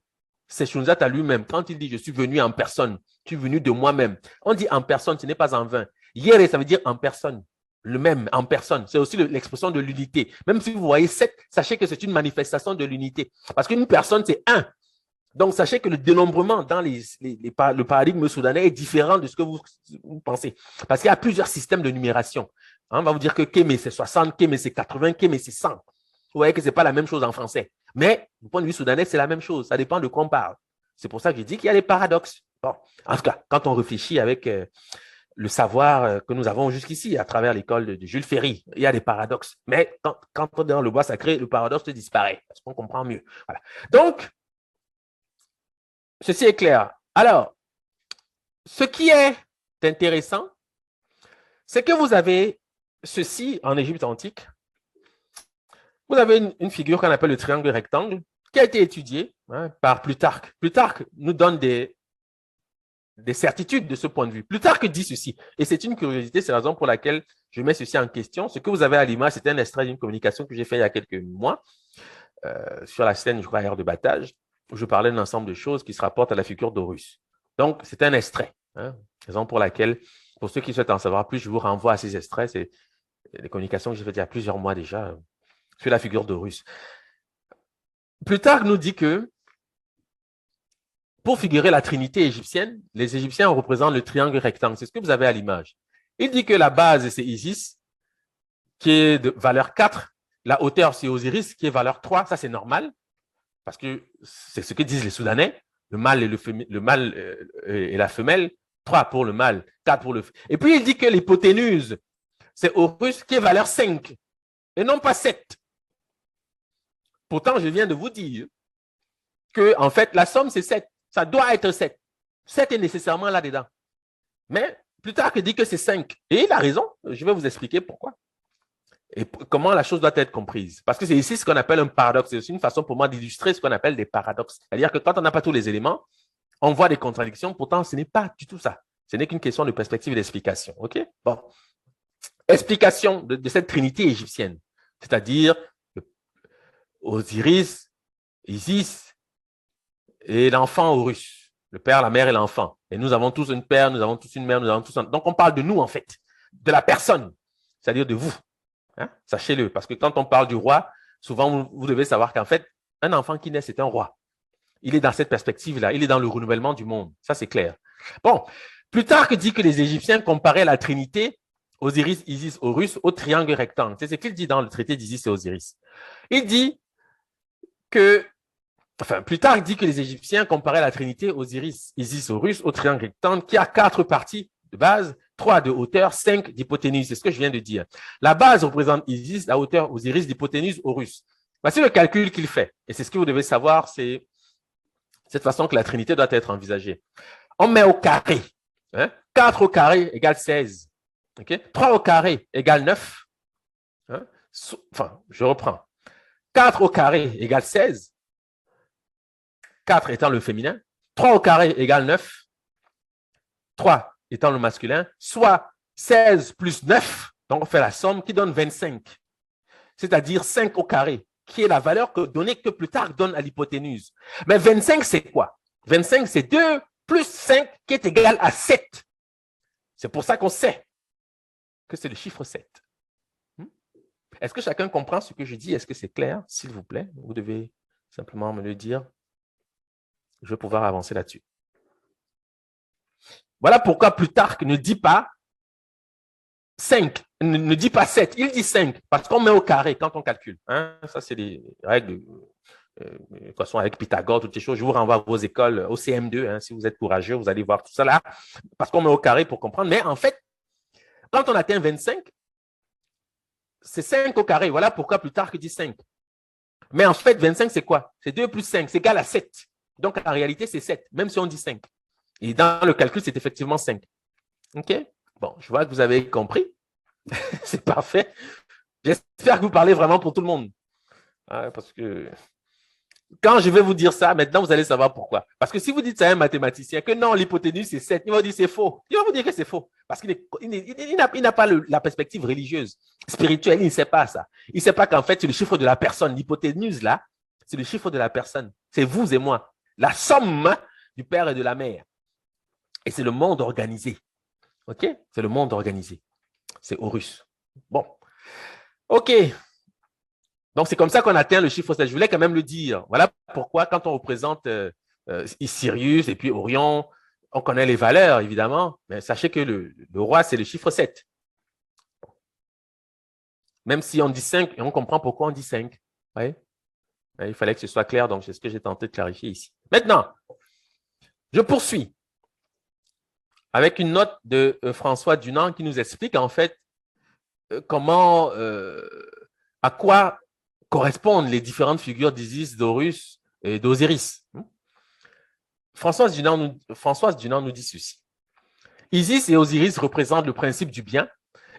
c'est Sunjata lui-même. Quand il dit « je suis venu en personne », « je suis venu de moi-même », on dit en personne, ce n'est pas en vain. Yere, ça veut dire en personne. Le même, en personne. C'est aussi l'expression de l'unité. Même si vous voyez 7, sachez que c'est une manifestation de l'unité. Parce qu'une personne, c'est 1. Donc, sachez que le dénombrement dans le paradigme soudanais est différent de ce que vous pensez. Parce qu'il y a plusieurs systèmes de numération. On va vous dire que Kémé, c'est 60, Kémé, c'est 80, Kémé, c'est 100. Vous voyez que ce n'est pas la même chose en français. Mais, du point de vue soudanais, c'est la même chose. Ça dépend de quoi on parle. C'est pour ça que je dis qu'il y a des paradoxes. Bon, en tout cas, quand on réfléchit avec le savoir que nous avons jusqu'ici à travers l'école de Jules Ferry, il y a des paradoxes. Mais quand on est dans le bois sacré, le paradoxe disparaît. Parce qu'on comprend mieux. Voilà. Donc, ceci est clair. Alors, ce qui est intéressant, c'est que vous avez ceci en Égypte antique. Vous avez une figure qu'on appelle le triangle rectangle qui a été étudiée par Plutarque. Plutarque nous donne des certitudes de ce point de vue. Plutarque dit ceci, et c'est une curiosité, c'est la raison pour laquelle je mets ceci en question. Ce que vous avez à l'image, c'est un extrait d'une communication que j'ai fait il y a quelques mois sur la scène, je crois, Air de Battage, où je parlais d'un ensemble de choses qui se rapportent à la figure d'Horus. Donc, c'est un extrait. Raison pour laquelle, pour ceux qui souhaitent en savoir plus, je vous renvoie à ces extraits. C'est des communications que j'ai faites il y a plusieurs mois déjà sur la figure d'Horus. Plutarque nous dit que pour figurer la trinité égyptienne, les Égyptiens représentent le triangle rectangle. C'est ce que vous avez à l'image. Il dit que la base, c'est Isis, qui est de valeur 4. La hauteur, c'est Osiris, qui est valeur 3. Ça, c'est normal, parce que c'est ce que disent les Soudanais. Le mâle et la femelle. 3 pour le mâle, 4 pour le femelle. Et puis, il dit que l'hypoténuse, c'est Horus, qui est valeur 5, et non pas 7. Pourtant, je viens de vous dire que, en fait, la somme, c'est 7. Ça doit être 7. 7 est nécessairement là-dedans. Mais plus tard, il dit que c'est 5. Et il a raison. Je vais vous expliquer pourquoi. Et comment la chose doit être comprise. Parce que c'est ici ce qu'on appelle un paradoxe. C'est aussi une façon pour moi d'illustrer ce qu'on appelle des paradoxes. C'est-à-dire que quand on n'a pas tous les éléments, on voit des contradictions. Pourtant, ce n'est pas du tout ça. Ce n'est qu'une question de perspective et d'explication. OK? Bon. Explication de cette trinité égyptienne. C'est-à-dire Osiris, Isis et l'enfant Horus. Le père, la mère et l'enfant. Et nous avons tous une père, nous avons tous une mère, nous avons tous un... Donc, on parle de nous, en fait. De la personne. C'est-à-dire de vous. Hein? Sachez-le, parce que quand on parle du roi, souvent, vous devez savoir qu'en fait, un enfant qui naît, c'est un roi. Il est dans cette perspective-là. Il est dans le renouvellement du monde. Ça, c'est clair. Bon, Plutarque dit que les Égyptiens comparaient la Trinité, Osiris, Isis, Horus, au triangle rectangle. C'est ce qu'il dit dans le traité d'Isis et Osiris. Il dit que, Plutarque dit que les Égyptiens comparaient la Trinité, Osiris, Isis, Horus, au triangle rectangle qui a 4 parties de base, 3 de hauteur, 5 d'hypoténuse. C'est ce que je viens de dire. La base représente Isis, la hauteur Osiris, l'hypoténuse Horus. Voici le calcul qu'il fait. Et c'est ce que vous devez savoir, c'est cette façon que la Trinité doit être envisagée. On met au carré. 4 au carré égale 16. Okay? 3 au carré égale 9. Je reprends. 4 au carré égale 16. 4 étant le féminin. 3 au carré égale 9. 3 étant le masculin. Soit 16 plus 9. Donc, on fait la somme qui donne 25. C'est-à-dire 5 au carré, qui est la valeur donnée que Plutarque donne à l'hypoténuse. Mais 25, c'est quoi? 25, c'est 2 plus 5 qui est égal à 7. C'est pour ça qu'on sait que c'est le chiffre 7. Est-ce que chacun comprend ce que je dis? Est-ce que c'est clair? S'il vous plaît, vous devez simplement me le dire. Je vais pouvoir avancer là-dessus. Voilà pourquoi Plutarque ne dit pas 5, ne dit pas 7, il dit 5, parce qu'on met au carré quand on calcule. Ça, c'est des règles de toute façon, avec Pythagore, toutes ces choses. Je vous renvoie à vos écoles, au CM2, si vous êtes courageux, vous allez voir tout ça là, parce qu'on met au carré pour comprendre. Mais en fait, quand on atteint 25, c'est 5 au carré. Voilà pourquoi Plutarque dit 5. Mais en fait, 25, c'est quoi? C'est 2 plus 5, c'est égal à 7. Donc, en réalité, c'est 7, même si on dit 5. Et dans le calcul, c'est effectivement 5. OK? Bon, je vois que vous avez compris. C'est parfait. J'espère que vous parlez vraiment pour tout le monde. Parce que quand je vais vous dire ça, maintenant, vous allez savoir pourquoi. Parce que si vous dites ça à un mathématicien, que non, l'hypoténuse, c'est 7, il va dire c'est faux. Il va vous dire que c'est faux. Parce qu'il n'a pas la perspective religieuse, spirituelle, il ne sait pas ça. Il ne sait pas qu'en fait, c'est le chiffre de la personne. L'hypoténuse, là, c'est le chiffre de la personne. C'est vous et moi. La somme du père et de la mère. Et c'est le monde organisé. OK? C'est le monde organisé. C'est Horus. Bon. OK. Donc, c'est comme ça qu'on atteint le chiffre 7. Je voulais quand même le dire. Voilà pourquoi, quand on représente Sirius et puis Orion, on connaît les valeurs, évidemment. Mais sachez que le roi, c'est le chiffre 7. Même si on dit 5, et on comprend pourquoi on dit 5. Oui? Il fallait que ce soit clair, donc c'est ce que j'ai tenté de clarifier ici. Maintenant, je poursuis avec une note de François Dunant qui nous explique en fait comment, à quoi correspondent les différentes figures d'Isis, d'Horus et d'Osiris. Françoise Dunant nous dit ceci. Isis et Osiris représentent le principe du bien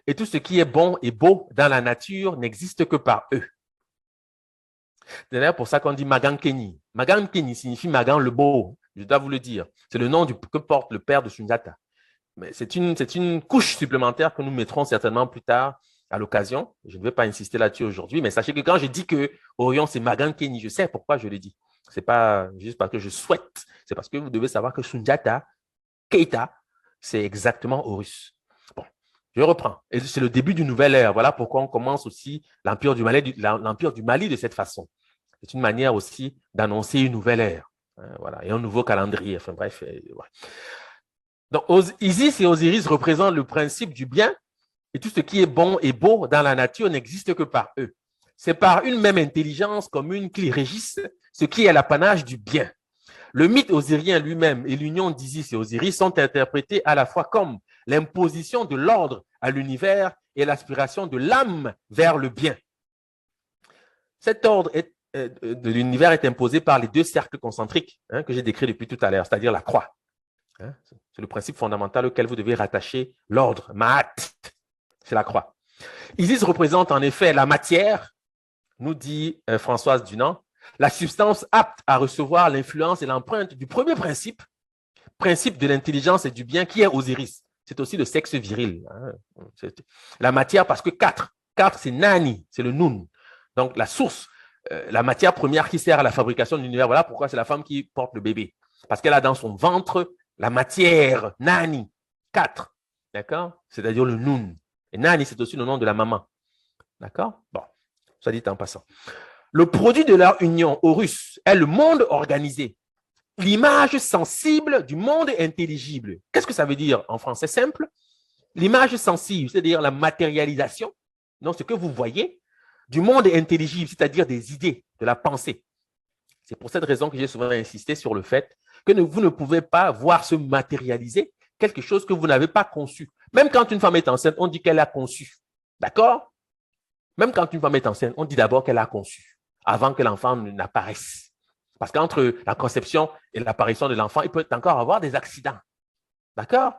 et tout ce qui est bon et beau dans la nature n'existe que par eux. C'est d'ailleurs pour ça qu'on dit Magan Kenyi. Magan Kenyi signifie Magan le beau, je dois vous le dire. C'est le nom que porte le père de Sundiata. Mais c'est une couche supplémentaire que nous mettrons certainement plus tard à l'occasion. Je ne vais pas insister là-dessus aujourd'hui, mais sachez que quand je dis que Orion, c'est Magan Kenyi, je sais pourquoi je le dis. Ce n'est pas juste parce que je souhaite, c'est parce que vous devez savoir que Sundiata, Keita, c'est exactement Horus. Bon, je reprends. Et c'est le début d'une nouvelle ère. Voilà pourquoi on commence aussi l'Empire du Mali de cette façon. C'est une manière aussi d'annoncer une nouvelle ère. Voilà, et un nouveau calendrier. Enfin bref. Ouais. Donc, Isis et Osiris représentent le principe du bien et tout ce qui est bon et beau dans la nature n'existe que par eux. C'est par une même intelligence commune qu'ils régissent ce qui est l'apanage du bien. Le mythe osirien lui-même et l'union d'Isis et Osiris sont interprétés à la fois comme l'imposition de l'ordre à l'univers et l'aspiration de l'âme vers le bien. Cet ordre de l'univers est imposé par les deux cercles concentriques que j'ai décrits depuis tout à l'heure, c'est-à-dire la croix. C'est le principe fondamental auquel vous devez rattacher l'ordre. Ma'at, c'est la croix. Isis représente en effet la matière, nous dit Françoise Dunant, la substance apte à recevoir l'influence et l'empreinte du premier principe, principe de l'intelligence et du bien qui est Osiris. C'est aussi le sexe viril. La matière parce que 4 c'est Nani, c'est le Nun. Donc la source, la matière première qui sert à la fabrication de l'univers. Voilà pourquoi c'est la femme qui porte le bébé. Parce qu'elle a dans son ventre la matière, Nani, 4. D'accord? C'est-à-dire le Nun. Et Nani, c'est aussi le nom de la maman. D'accord? Bon, ça dit en passant. Le produit de leur union, Horus, est le monde organisé, l'image sensible du monde intelligible. Qu'est-ce que ça veut dire en français simple? L'image sensible, c'est-à-dire la matérialisation, donc ce que vous voyez, du monde intelligible, c'est-à-dire des idées, de la pensée. C'est pour cette raison que j'ai souvent insisté sur le fait que vous ne pouvez pas voir se matérialiser quelque chose que vous n'avez pas conçu. Même quand une femme est enceinte, on dit qu'elle a conçu. D'accord? Même quand une femme est enceinte, on dit d'abord qu'elle a conçu, avant que l'enfant n'apparaisse. Parce qu'entre la conception et l'apparition de l'enfant, il peut encore avoir des accidents. D'accord?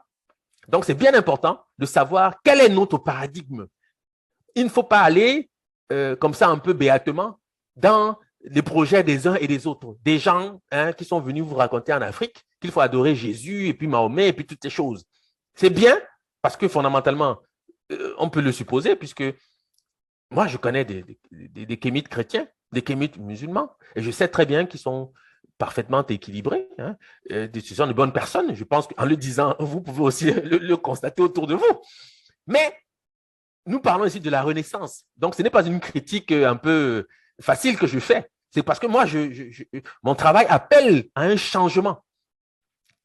Donc, c'est bien important de savoir quel est notre paradigme. Il ne faut pas aller comme ça un peu béatement dans les projets des uns et des autres. Des gens qui sont venus vous raconter en Afrique qu'il faut adorer Jésus et puis Mahomet et puis toutes ces choses. C'est bien parce que fondamentalement, on peut le supposer puisque moi, je connais des kémites chrétiens, des kémites musulmans et je sais très bien qu'ils sont parfaitement équilibrés. Ce sont de bonnes personnes. Je pense qu'en le disant, vous pouvez aussi le constater autour de vous. Mais nous parlons ici de la Renaissance. Donc, ce n'est pas une critique un peu facile que je fais. C'est parce que moi, mon travail appelle à un changement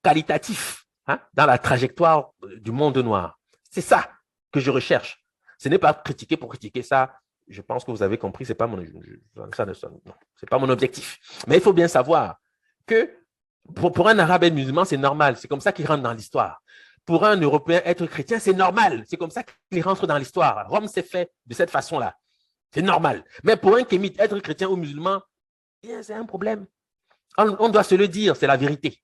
qualitatif dans la trajectoire du monde noir. C'est ça que je recherche. Ce n'est pas critiquer pour critiquer ça. Je pense que vous avez compris, ce n'est pas mon objectif. Mais il faut bien savoir que pour un arabe être musulman, c'est normal. C'est comme ça qu'il rentre dans l'histoire. Pour un Européen, être chrétien, c'est normal. C'est comme ça qu'il rentre dans l'histoire. Rome s'est fait de cette façon-là. C'est normal. Mais pour un kémite, être chrétien ou musulman, c'est un problème. On doit se le dire, c'est la vérité.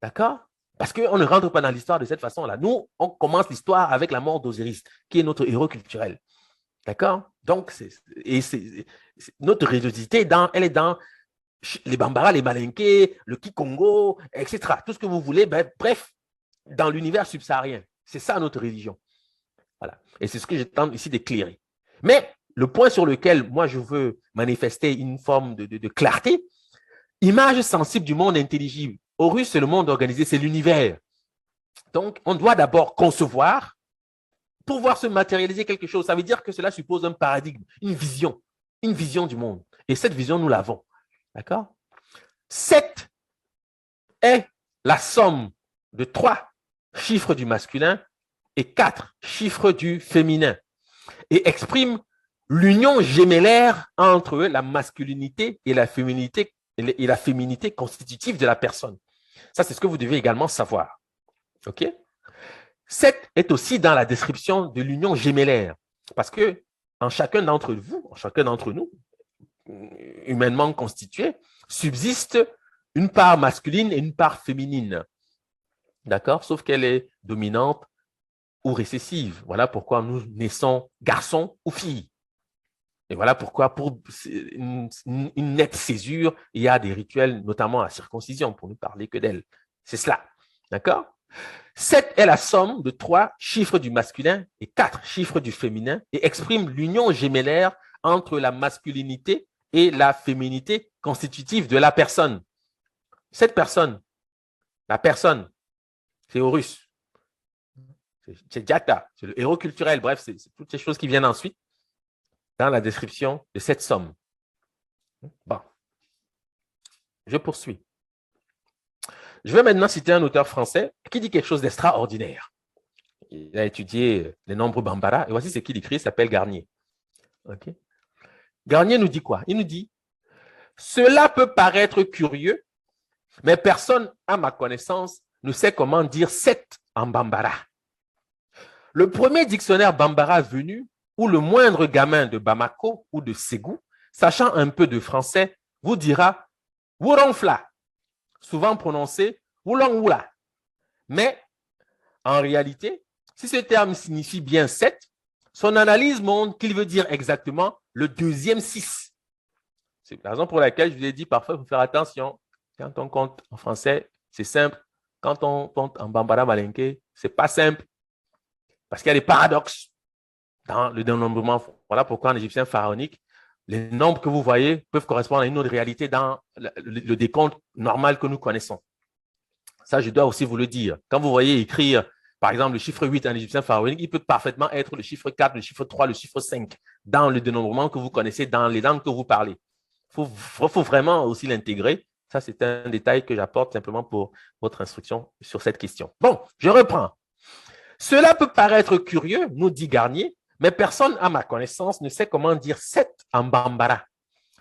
D'accord? Parce qu'on ne rentre pas dans l'histoire de cette façon-là. Nous, on commence l'histoire avec la mort d'Osiris, qui est notre héros culturel. D'accord? Donc, notre religiosité, elle est dans les Bambara, les Malinké, le Kikongo, etc. Tout ce que vous voulez, bref, dans l'univers subsaharien. C'est ça notre religion. Voilà. Et c'est ce que je tente ici d'éclairer. Mais le point sur lequel moi je veux manifester une forme de clarté, image sensible du monde intelligible. Horus, c'est le monde organisé, c'est l'univers. Donc, on doit d'abord concevoir pour voir se matérialiser quelque chose. Ça veut dire que cela suppose un paradigme, une vision du monde. Et cette vision, nous l'avons. D'accord? 7 est la somme de 3 chiffres du masculin et 4 chiffres du féminin et exprime l'union gémellaire entre la masculinité et la féminité constitutive de la personne. Ça, c'est ce que vous devez également savoir. OK? 7 est aussi dans la description de l'union gémellaire parce que en chacun d'entre vous, en chacun d'entre nous, humainement constitués, subsiste une part masculine et une part féminine. D'accord? Sauf qu'elle est dominante ou récessive. Voilà pourquoi nous naissons garçons ou filles. Et voilà pourquoi, pour une nette césure, il y a des rituels, notamment la circoncision, pour ne parler que d'elle. C'est cela. D'accord? 7 est la somme de 3 chiffres du masculin et 4 chiffres du féminin et exprime l'union gémellaire entre la masculinité et la féminité constitutive de la personne. Cette personne, la personne, c'est Horus, c'est Djata, c'est le héros culturel, bref, c'est toutes ces choses qui viennent ensuite dans la description de cette somme. Bon, je poursuis. Je vais maintenant citer un auteur français qui dit quelque chose d'extraordinaire. Il a étudié les nombres Bambara, et voici ce qu'il écrit, il s'appelle Garnier. Okay. Garnier nous dit quoi? Il nous dit, cela peut paraître curieux, mais personne, à ma connaissance, ne sait comment dire 7 en Bambara. Le premier dictionnaire Bambara venu, ou le moindre gamin de Bamako ou de Ségou, sachant un peu de français, vous dira Wurongfla, souvent prononcé Wulongwula. Mais en réalité, si ce terme signifie bien 7, son analyse montre qu'il veut dire exactement le deuxième 6. C'est la raison pour laquelle je vous ai dit parfois, il faut faire attention. Quand on compte en français, c'est simple. Quand on compte en Bambara Malinké, ce n'est pas simple. Parce qu'il y a des paradoxes dans le dénombrement. Voilà pourquoi en égyptien pharaonique, les nombres que vous voyez peuvent correspondre à une autre réalité dans le décompte normal que nous connaissons. Ça, je dois aussi vous le dire. Quand vous voyez écrire, par exemple, le chiffre 8 en égyptien pharaonique, il peut parfaitement être le chiffre 4, le chiffre 3, le chiffre 5 dans le dénombrement que vous connaissez, dans les langues que vous parlez. Il faut vraiment aussi l'intégrer. Ça, c'est un détail que j'apporte simplement pour votre instruction sur cette question. Bon, je reprends. Cela peut paraître curieux, nous dit Garnier, mais personne, à ma connaissance, ne sait comment dire 7 en Bambara.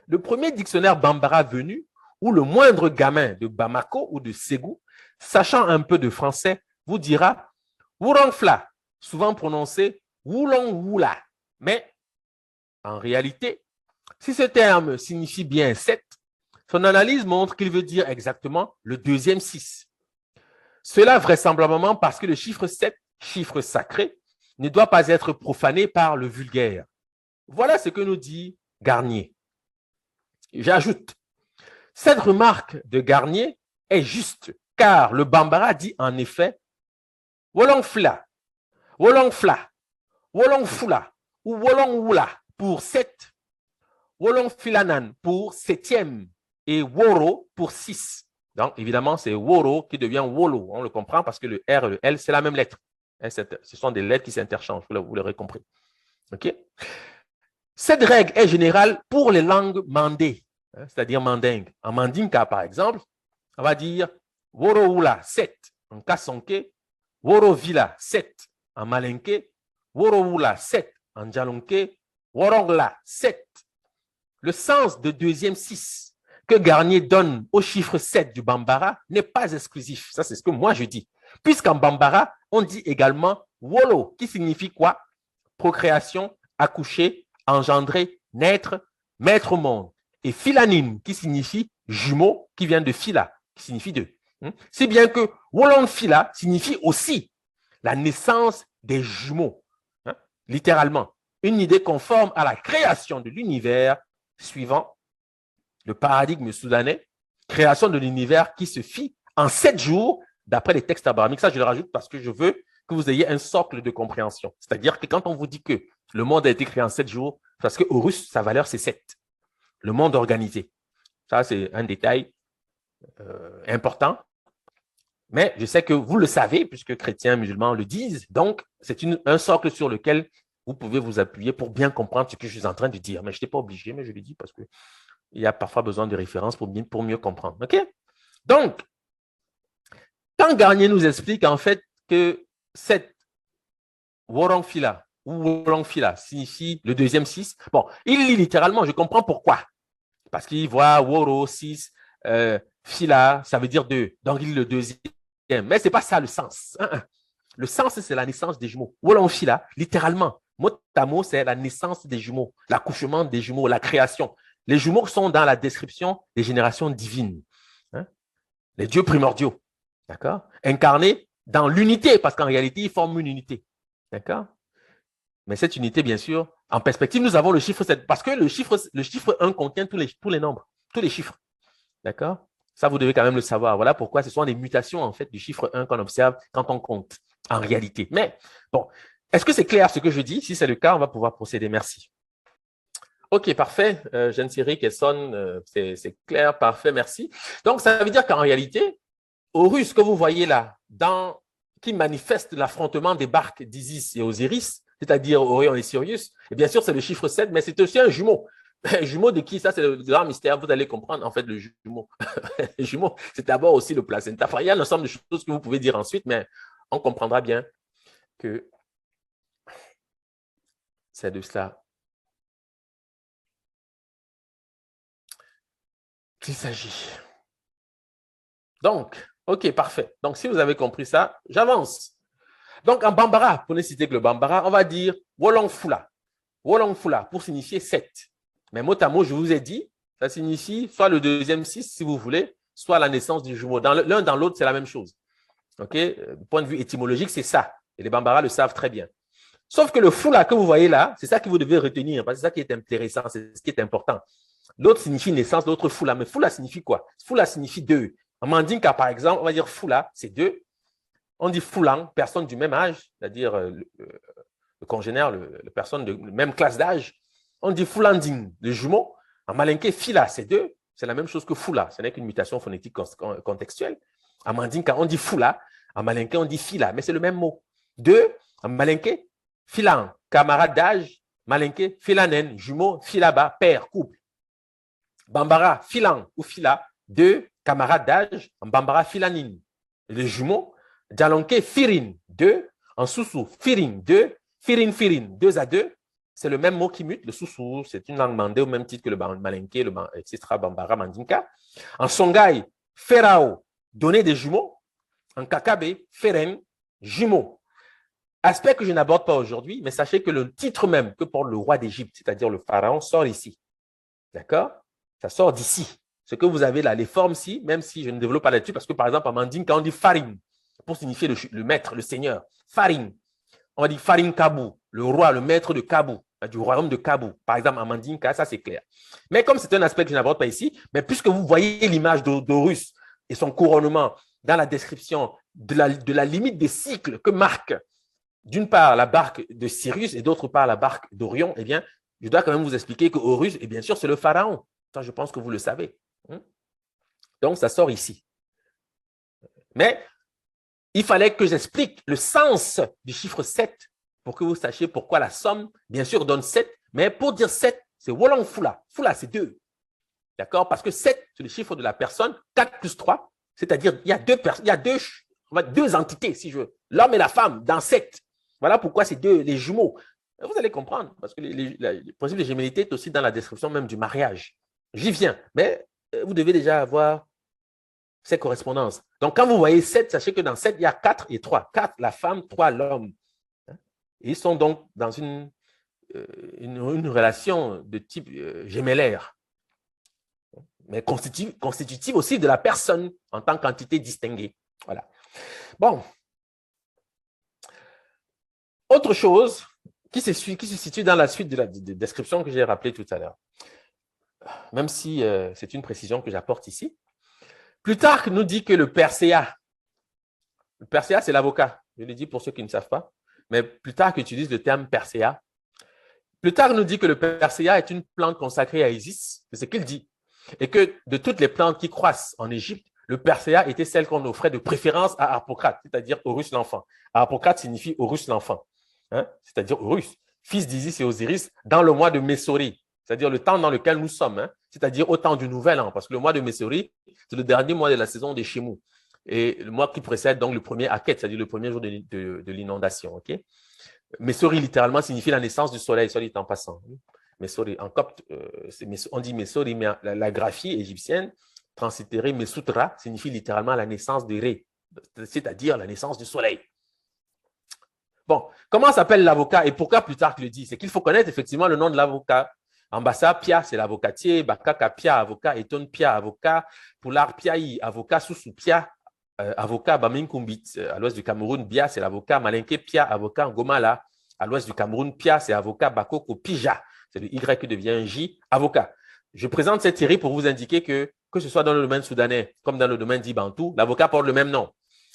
Le premier dictionnaire Bambara venu, ou le moindre gamin de Bamako ou de Ségou, sachant un peu de français, vous dira Wurongfla, souvent prononcé Wulongwula. Mais en réalité, si ce terme signifie bien 7, son analyse montre qu'il veut dire exactement le deuxième 6. Cela vraisemblablement parce que le chiffre 7, chiffre sacré, ne doit pas être profané par le vulgaire. Voilà ce que nous dit Garnier. J'ajoute, cette remarque de Garnier est juste, car le Bambara dit en effet Wolongfla, Wolongfla, Wolongfula ou Wolongwula pour 7, Wolongfilanan pour 7e et Woro pour 6. Donc, évidemment, c'est Woro qui devient Wolo. On le comprend parce que le R et le L, c'est la même lettre. Ce sont des lettres qui s'interchangent, vous l'aurez compris. OK? Cette règle est générale pour les langues mandées, c'est-à-dire mandingues. En mandinka, par exemple, on va dire Woroula 7 en Kasonké, Worovila 7 en Malinké, Woroula 7 en Djalonké, Worongla 7. Le sens de deuxième 6 que Garnier donne au chiffre 7 du Bambara n'est pas exclusif. Ça, c'est ce que moi je dis. Puisqu'en Bambara, on dit également Wolo, qui signifie quoi? Procréation, accoucher, engendrer, naître, mettre au monde. Et Filanine, qui signifie jumeau, qui vient de Fila, qui signifie deux. Si bien que Wolong Fila signifie aussi la naissance des jumeaux. Littéralement, une idée conforme à la création de l'univers suivant le paradigme soudanais, création de l'univers qui se fit en 7 jours d'après les textes abrahamiques. Ça, je le rajoute parce que je veux que vous ayez un socle de compréhension. C'est-à-dire que quand on vous dit que le monde a été créé en 7 jours, parce qu'au russe, sa valeur, c'est 7. Le monde organisé. Ça, c'est un détail important. Mais je sais que vous le savez, puisque chrétiens, musulmans le disent. Donc, c'est un socle sur lequel vous pouvez vous appuyer pour bien comprendre ce que je suis en train de dire. Mais je n'étais pas obligé, mais je le dis parce qu'il y a parfois besoin de références pour mieux comprendre. OK? Donc, quand Garnier nous explique en fait que cette Worongfila ou Wolongfila signifie le deuxième 6, bon, il lit littéralement, je comprends pourquoi. Parce qu'il voit Woro, 6, Fila, ça veut dire 2. Donc, il lit le deuxième. Mais ce n'est pas ça le sens. Le sens, c'est la naissance des jumeaux. Wolongfila, littéralement, mot à mot, c'est la naissance des jumeaux, l'accouchement des jumeaux, la création. Les jumeaux sont dans la description des générations divines. Les dieux primordiaux. D'accord? Incarnés dans l'unité, parce qu'en réalité, ils forment une unité. D'accord? Mais cette unité, bien sûr, en perspective, nous avons le chiffre 7, parce que le chiffre 1 contient tous les nombres, tous les chiffres. D'accord? Ça, vous devez quand même le savoir. Voilà pourquoi ce sont des mutations, en fait, du chiffre 1 qu'on observe quand on compte, en réalité. Mais, bon, est-ce que c'est clair ce que je dis? Si c'est le cas, on va pouvoir procéder. Merci. OK, parfait. Jeanne Thierry, Kesson, c'est clair, parfait, merci. Donc, ça veut dire qu'en réalité, Horus que vous voyez là, qui manifeste l'affrontement des barques d'Isis et Osiris, c'est-à-dire Orion et Sirius, et bien sûr, c'est le chiffre 7, mais c'est aussi un jumeau. Jumeau de qui? Ça, c'est le grand mystère. Vous allez comprendre, en fait, le jumeau. Le jumeau, c'est d'abord aussi le placenta. Enfin, il y a un ensemble de choses que vous pouvez dire ensuite, mais on comprendra bien que c'est de cela qu'il s'agit. Donc, OK, parfait. Donc, si vous avez compris ça, j'avance. Donc, en Bambara, pour ne citer que le Bambara, on va dire Wolong Fula. Wolong Fula pour signifier 7. Mais mot à mot, je vous ai dit, ça signifie soit le deuxième 6, si vous voulez, soit la naissance du jumeau. L'un dans l'autre, c'est la même chose. OK? Point de vue étymologique, c'est ça. Et les Bambara le savent très bien. Sauf que le Fula que vous voyez là, c'est ça que vous devez retenir, parce que c'est ça qui est intéressant, c'est ce qui est important. L'autre signifie naissance, l'autre Fula. Mais Fula signifie quoi? Fula signifie 2. En Mandinka, par exemple, on va dire Fula, c'est 2. On dit Fulang, personne du même âge, c'est-à-dire le congénère, la personne de même classe d'âge. On dit Fulanding, le jumeau. En malinké, Fila, c'est 2. C'est la même chose que Fula. Ce n'est qu'une mutation phonétique contextuelle. En Mandinka, on dit Fula. En malinké, on dit Fila, mais c'est le même mot. 2, en malinké, Filan, camarade d'âge. Malinké, Filanen, jumeau, Filaba, père, couple. Bambara, Filan ou Fila, 2, camarade d'âge. En Bambara, Filanine. Les jumeaux, Djalonké, Firin, 2. En Soussou, Firin, 2. Firin, Firin, 2 à 2. C'est le même mot qui mute. Le Soussou, c'est une langue mandée au même titre que le malinké, etc., Bambara, Mandinka. En Songhai, Ferao, donner des jumeaux. En Kakabe, Feren, jumeaux. Aspect que je n'aborde pas aujourd'hui, mais sachez que le titre même que porte le roi d'Égypte, c'est-à-dire le pharaon, sort ici. D'accord? Ça sort d'ici. Ce que vous avez là, les formes-ci, même si je ne développe pas là-dessus, parce que par exemple, en Mandinka, on dit Farin, pour signifier le maître, le seigneur. Farin. On va dire Farin Kabou, le roi, le maître de Kabou, du royaume de Kabou. Par exemple, en Mandinka, ça c'est clair. Mais comme c'est un aspect que je n'aborde pas ici, mais puisque vous voyez l'image d'Horus et son couronnement dans la description de la limite des cycles que marque d'une part la barque de Sirius et d'autre part la barque d'Orion, eh bien, je dois quand même vous expliquer que Horus, et bien sûr, c'est le pharaon. Ça, je pense que vous le savez. Donc, ça sort ici. Mais il fallait que j'explique le sens du chiffre 7 pour que vous sachiez pourquoi la somme, bien sûr, donne 7. Mais pour dire 7, c'est Wolong Fula. Fula, c'est 2. D'accord? Parce que 7, c'est le chiffre de la personne. 4 plus 3, c'est-à-dire il y a deux entités, si je veux. L'homme et la femme dans 7. Voilà pourquoi c'est les jumeaux. Vous allez comprendre, parce que le principe de gémellité est aussi dans la description même du mariage. J'y viens, mais vous devez déjà avoir ces correspondances. Donc, quand vous voyez 7, sachez que dans 7, il y a 4 et 3. 4, la femme, 3, l'homme. Et ils sont donc dans une relation de type gémellaire, mais constitutive aussi de la personne en tant qu'entité distinguée. Voilà. Bon. Autre chose qui se situe dans la suite de la description que j'ai rappelée tout à l'heure, même si c'est une précision que j'apporte ici. Plutarque nous dit que le Perséa, c'est l'avocat, je le dis pour ceux qui ne savent pas, mais Plutarque utilise le terme Perséa. Plutarque nous dit que le Perséa est une plante consacrée à Isis, c'est ce qu'il dit, et que de toutes les plantes qui croissent en Égypte, le Perséa était celle qu'on offrait de préférence à Harpocrate, c'est-à-dire Horus l'enfant. Harpocrate signifie Horus l'enfant. C'est-à-dire Horus, fils d'Isis et Osiris, dans le mois de Messori, c'est-à-dire le temps dans lequel nous sommes, c'est-à-dire au temps du Nouvel An, parce que le mois de Messori, c'est le dernier mois de la saison des Chemou, et le mois qui précède donc le premier Aket, c'est-à-dire le premier jour de l'inondation. Okay? Messori, littéralement, signifie la naissance du soleil, soit dit en passant. Messori, en copte, on dit Messori, mais la graphie égyptienne, translittérée Mesoutra, signifie littéralement la naissance de Ré, c'est-à-dire la naissance du soleil. Bon, comment s'appelle l'avocat et pourquoi Plutarque le dit? C'est qu'il faut connaître effectivement le nom de l'avocat. Ambassa Pia, c'est l'avocatier. Bakaka Pia, avocat. Eton Pia, avocat. Poulard Piaï, avocat. Soussou Pia, avocat. Baminkumbit, à l'ouest du Cameroun. Bia, c'est l'avocat. Malinké Pia, avocat. Ngomala, à l'ouest du Cameroun. Pia, c'est avocat. Bakoko Pija, c'est le Y qui devient un J, avocat. Je présente cette série pour vous indiquer que ce soit dans le domaine soudanais comme dans le domaine d'Ibantou, l'avocat porte le même nom.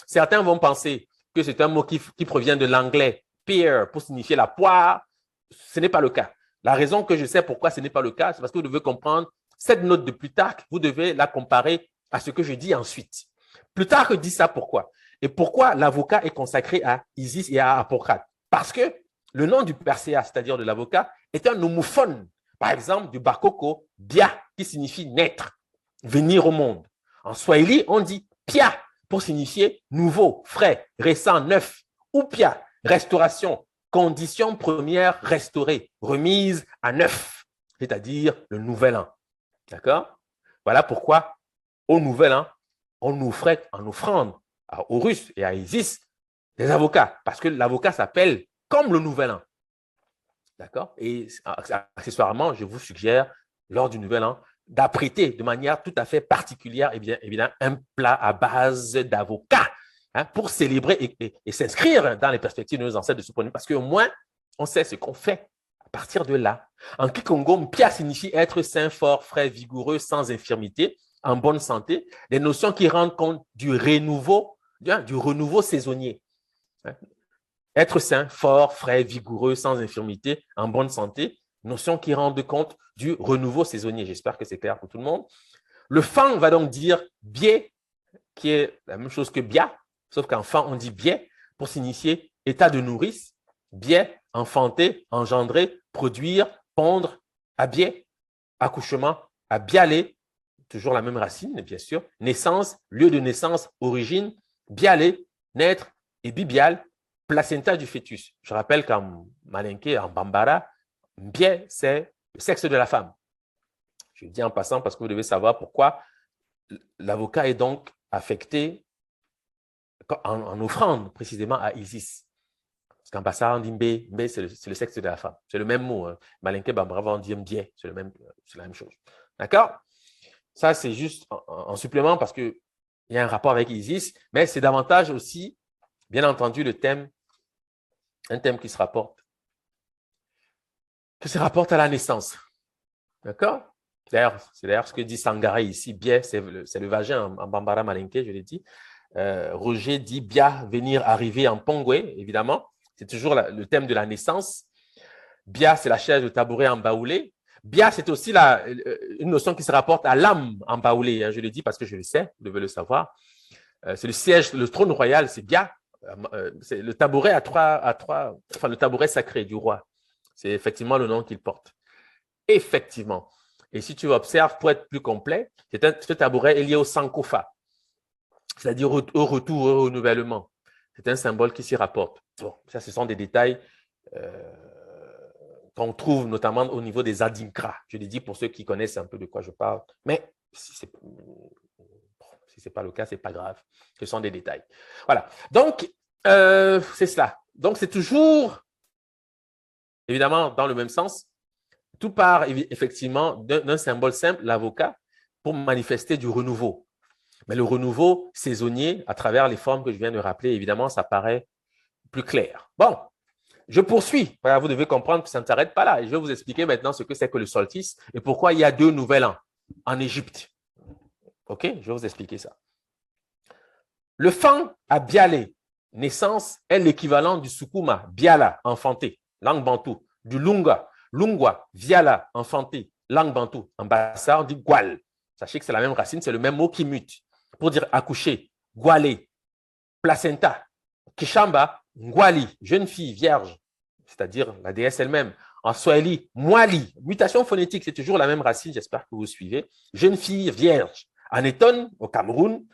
Certains vont penser que c'est un mot qui provient de l'anglais pear pour signifier la poire. Ce n'est pas le cas. La raison que je sais pourquoi ce n'est pas le cas, c'est parce que vous devez comprendre cette note de Plutarque, vous devez la comparer à ce que je dis ensuite. Plutarque dit ça pourquoi? Et pourquoi l'avocat est consacré à Isis et à Harpocrate? Parce que le nom du Perséa, c'est-à-dire de l'avocat, est un homophone. Par exemple, du bakoko, bia, qui signifie naître, venir au monde. En swahili, on dit pia pour signifier nouveau, frais, récent, neuf. Ou pia, restauration, condition première restaurée, remise à neuf, c'est-à-dire le nouvel an. D'accord? Voilà pourquoi, au nouvel an, on offrait en offrande à Horus et à Isis des avocats, parce que l'avocat s'appelle comme le nouvel an. D'accord? Et accessoirement, je vous suggère, lors du nouvel an, d'apprêter de manière tout à fait particulière, et bien évidemment, un plat à base d'avocat, hein, pour célébrer et s'inscrire dans les perspectives de nos ancêtres de ce point de vue, parce qu'au moins, on sait ce qu'on fait à partir de là. En Kikongo, Mpia signifie être sain, fort, frais, vigoureux, sans infirmité, en bonne santé, des notions qui rendent compte du renouveau saisonnier. Être sain, fort, frais, vigoureux, sans infirmité, en bonne santé, notion qui rendent compte du renouveau saisonnier. J'espère que c'est clair pour tout le monde. Le Fang va donc dire biais, qui est la même chose que bia, sauf qu'en Fang, on dit biais pour signifier état de nourrice, biais, enfanter, engendrer, produire, pondre, habiller, accouchement, abialer, toujours la même racine, bien sûr, naissance, lieu de naissance, origine, bialer, naître et bibial, placenta du fœtus. Je rappelle qu'en malinké, en bambara, biais, c'est le sexe de la femme. Je le dis en passant parce que vous devez savoir pourquoi l'avocat est donc affecté en offrande précisément à Isis. Parce qu'en Bassa, on dit mbé, c'est le sexe de la femme. C'est le même mot. Hein. Malinké, bambara, on dit mbie, c'est la même chose. D'accord? Ça, c'est juste en supplément parce qu'il y a un rapport avec Isis, mais c'est davantage aussi, bien entendu, un thème qui se rapporte à la naissance. D'accord? C'est d'ailleurs ce que dit Sangare ici. Bia, c'est le vagin en bambara malinké, je l'ai dit. Roger dit Bia, venir, arriver en pongwe, évidemment. C'est toujours le thème de la naissance. Bia, c'est la chaise de tabouret en baoulé. Bia, c'est aussi une notion qui se rapporte à l'âme en baoulé. Hein, je le dis parce que je le sais, vous devez le savoir. C'est le siège, le trône royal, c'est Bia. C'est le tabouret enfin le tabouret sacré du roi. C'est effectivement le nom qu'il porte. Effectivement. Et si tu observes, pour être plus complet, ce tabouret est lié au Sankofa, c'est-à-dire au retour, au renouvellement. C'est un symbole qui s'y rapporte. Bon, ça, ce sont des détails qu'on trouve notamment au niveau des Adinkra. Je l'ai dit pour ceux qui connaissent un peu de quoi je parle. Mais si ce n'est pas le cas, ce n'est pas grave. Ce sont des détails. Voilà. Donc, c'est cela. Donc, c'est toujours, évidemment, dans le même sens. Tout part effectivement d'un symbole simple, l'avocat, pour manifester du renouveau. Mais le renouveau saisonnier, à travers les formes que je viens de rappeler, évidemment, ça paraît plus clair. Bon, je poursuis. Voilà, vous devez comprendre que ça ne s'arrête pas là. Et je vais vous expliquer maintenant ce que c'est que le solstice et pourquoi il y a 2 nouvel an en Égypte. OK? Je vais vous expliquer ça. Le Fang à Bialé, naissance, est l'équivalent du Sukuma, Biala, enfanté, langue bantou, du Lunga, Lungwa, Viala, enfanté, langue bantou. En Bassa, on dit Gwal. Sachez que c'est la même racine, c'est le même mot qui mute. Pour dire accoucher, Gwalé, placenta, Kishamba, Ngwali, jeune fille, vierge, c'est-à-dire la déesse elle-même. En Swahili, Mwali, mutation phonétique, c'est toujours la même racine, j'espère que vous suivez. Jeune fille, vierge. En Eton, au Cameroun,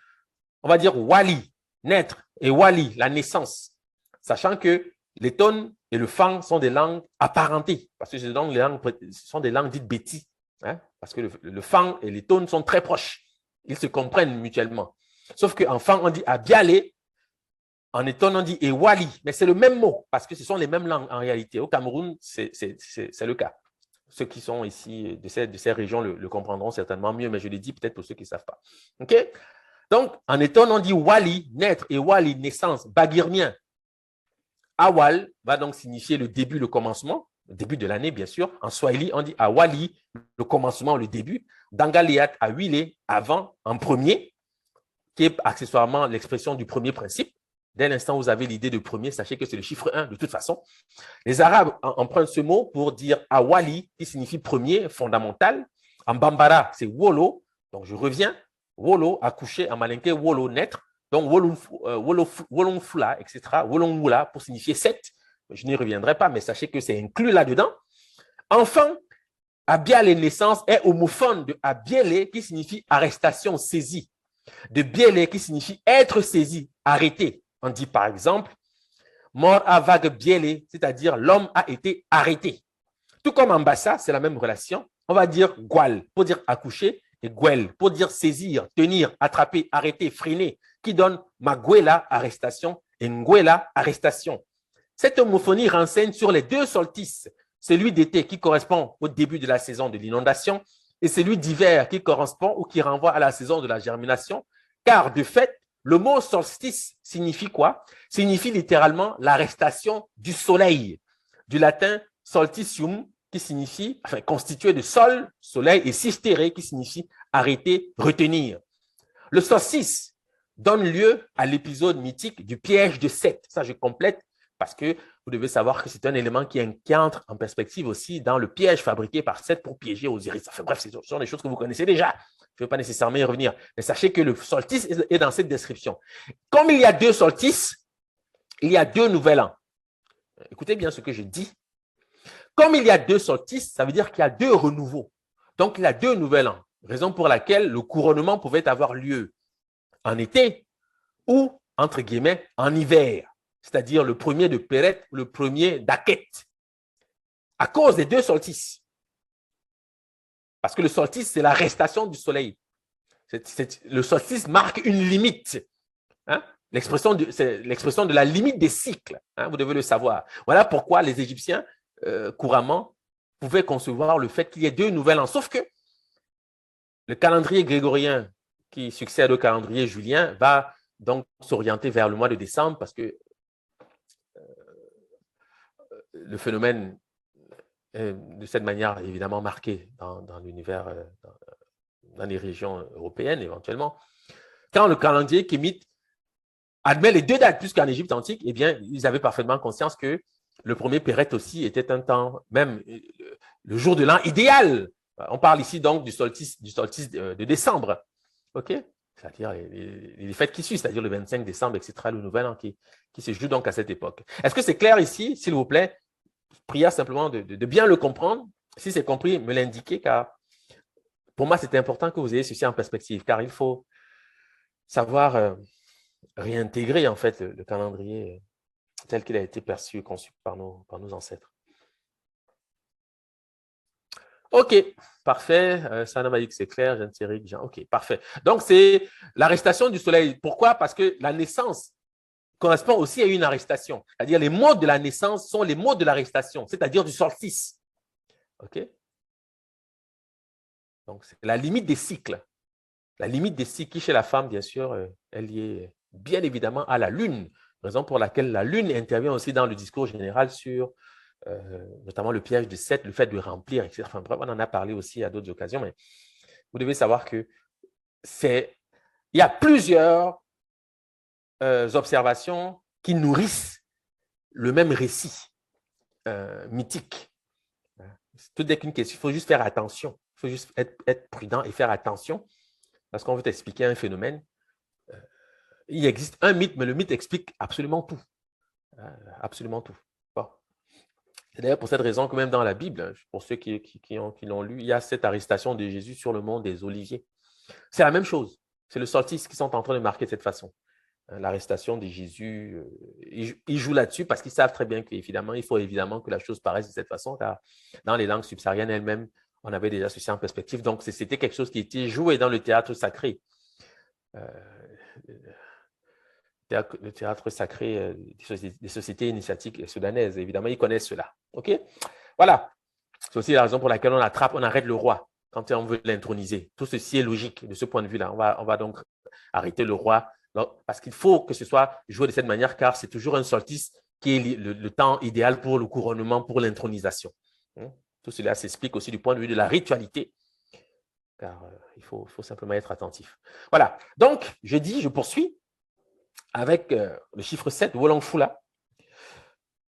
on va dire Wali, naître, et Wali, la naissance. Sachant que l'Eton et le Fang sont des langues apparentées, parce que ce sont des langues dites bétis, hein, parce que le Fang et l'Eton sont très proches. Ils se comprennent mutuellement. Sauf qu'en Fang, on dit Abialé, en Eton, on dit Ewali, mais c'est le même mot, parce que ce sont les mêmes langues en réalité. Au Cameroun, c'est le cas. Ceux qui sont ici de ces régions le comprendront certainement mieux, mais je l'ai dit peut-être pour ceux qui ne savent pas. OK? Donc, en Eton, on dit Wali, naître, et Wali, naissance, bagirmien. Awal va donc signifier le début, le commencement, le début de l'année, bien sûr. En Swahili, on dit Awali, le commencement, le début. Dangaliat, Awile, avant, en premier, qui est accessoirement l'expression du premier principe. Dès l'instant où vous avez l'idée de premier, sachez que c'est le chiffre 1 de toute façon. Les Arabes empruntent ce mot pour dire Awali, qui signifie premier, fondamental. En Bambara, c'est Wolo. Donc, je reviens. Wolo, accoucher, en malinké, Wolo, naître. Donc, Wolonfula, etc. Wolonwula pour signifier 7. Je n'y reviendrai pas, mais sachez que c'est inclus là-dedans. Enfant, Abiale naissance est homophone de abiele qui signifie arrestation, saisie. De biele qui signifie être saisi, arrêté. On dit par exemple, mort à vague biele, c'est-à-dire l'homme a été arrêté. Tout comme en bassa, c'est la même relation. On va dire gual pour dire accoucher et guel pour dire saisir, tenir, attraper, arrêter, freiner, qui donne maguela, arrestation, et nguela, arrestation. Cette homophonie renseigne sur les deux solstices, celui d'été qui correspond au début de la saison de l'inondation et celui d'hiver qui correspond ou qui renvoie à la saison de la germination, car de fait, le mot solstice signifie quoi? Signifie littéralement l'arrestation du soleil, du latin solstitium, qui signifie, enfin, constitué de sol, soleil, et sistere, qui signifie arrêter, retenir. Le solstice donne lieu à l'épisode mythique du piège de Seth. Ça, je complète parce que vous devez savoir que c'est un élément qui entre en perspective aussi dans le piège fabriqué par Seth pour piéger Osiris. Enfin, bref, ce sont des choses que vous connaissez déjà. Je ne vais pas nécessairement y revenir. Mais sachez que le solstice est dans cette description. Comme il y a deux solstices, il y a deux nouvel an. Écoutez bien ce que je dis. Comme il y a deux solstices, ça veut dire qu'il y a deux renouveaux. Donc, il y a deux nouvel an. Raison pour laquelle le couronnement pouvait avoir lieu en été ou, entre guillemets, en hiver. C'est-à-dire le premier de Péret ou le premier d'Aket. À cause des deux solstices. Parce que le solstice, c'est l'arrestation du soleil. Le solstice marque une limite. Hein? L'expression de la limite des cycles. Hein? Vous devez le savoir. Voilà pourquoi les Égyptiens, couramment, pouvaient concevoir le fait qu'il y ait deux nouvelles ans. Sauf que le calendrier grégorien qui succède au calendrier julien va donc s'orienter vers le mois de décembre parce que le phénomène est de cette manière évidemment marqué dans l'univers, dans les régions européennes éventuellement. Quand le calendrier kémite admet les deux dates, puisqu'en Égypte antique, eh bien, ils avaient parfaitement conscience que le premier Péret aussi était un temps, même le jour de l'an idéal. On parle ici donc du solstice de décembre. OK? C'est-à-dire les fêtes qui suivent, c'est-à-dire le 25 décembre, etc., le nouvel an qui se joue donc à cette époque. Est-ce que c'est clair ici, s'il vous plaît? Prière simplement de bien le comprendre. Si c'est compris, me l'indiquer, car pour moi, c'est important que vous ayez ceci en perspective, car il faut savoir réintégrer en fait le calendrier tel qu'il a été perçu et conçu par nos ancêtres. OK, parfait. Sana m'a dit que c'est clair. Jeanne Thierry, Jean. OK, parfait. Donc, c'est l'arrestation du soleil. Pourquoi? Parce que la naissance correspond aussi à une arrestation. C'est-à-dire les mots de la naissance sont les mots de l'arrestation, c'est-à-dire du solstice. OK? Donc, c'est la limite des cycles. La limite des cycles qui, chez la femme, bien sûr, est liée bien évidemment à la lune, raison pour laquelle la lune intervient aussi dans le discours général sur notamment le piège de Seth, le fait de remplir, etc. Enfin, bref, on en a parlé aussi à d'autres occasions, mais vous devez savoir que il y a plusieurs observations qui nourrissent le même récit mythique. Tout n'est qu'une question, il faut juste faire attention, il faut juste être prudent et faire attention, parce qu'on veut t'expliquer un phénomène. Il existe un mythe, mais le mythe explique absolument tout. Absolument tout. Bon. C'est d'ailleurs pour cette raison que même dans la Bible, pour ceux qui l'ont lu, il y a cette arrestation de Jésus sur le mont des Oliviers. C'est la même chose. C'est le solstice qui sont en train de marquer de cette façon. L'arrestation de Jésus, ils jouent là-dessus parce qu'ils savent très bien qu'évidemment, il faut évidemment que la chose paraisse de cette façon, car dans les langues subsahariennes elles-mêmes, on avait déjà ceci en perspective. Donc, c'était quelque chose qui était joué dans le théâtre sacré. Le théâtre sacré des sociétés initiatiques soudanaises. Évidemment, ils connaissent cela. OK? Voilà. C'est aussi la raison pour laquelle on arrête le roi quand on veut l'introniser. Tout ceci est logique de ce point de vue-là. On va donc arrêter le roi parce qu'il faut que ce soit joué de cette manière, car c'est toujours un solstice qui est le temps idéal pour le couronnement, pour l'intronisation. Tout cela s'explique aussi du point de vue de la ritualité, car il faut simplement être attentif. Voilà. Donc, je poursuis avec le chiffre 7, Wolongfula,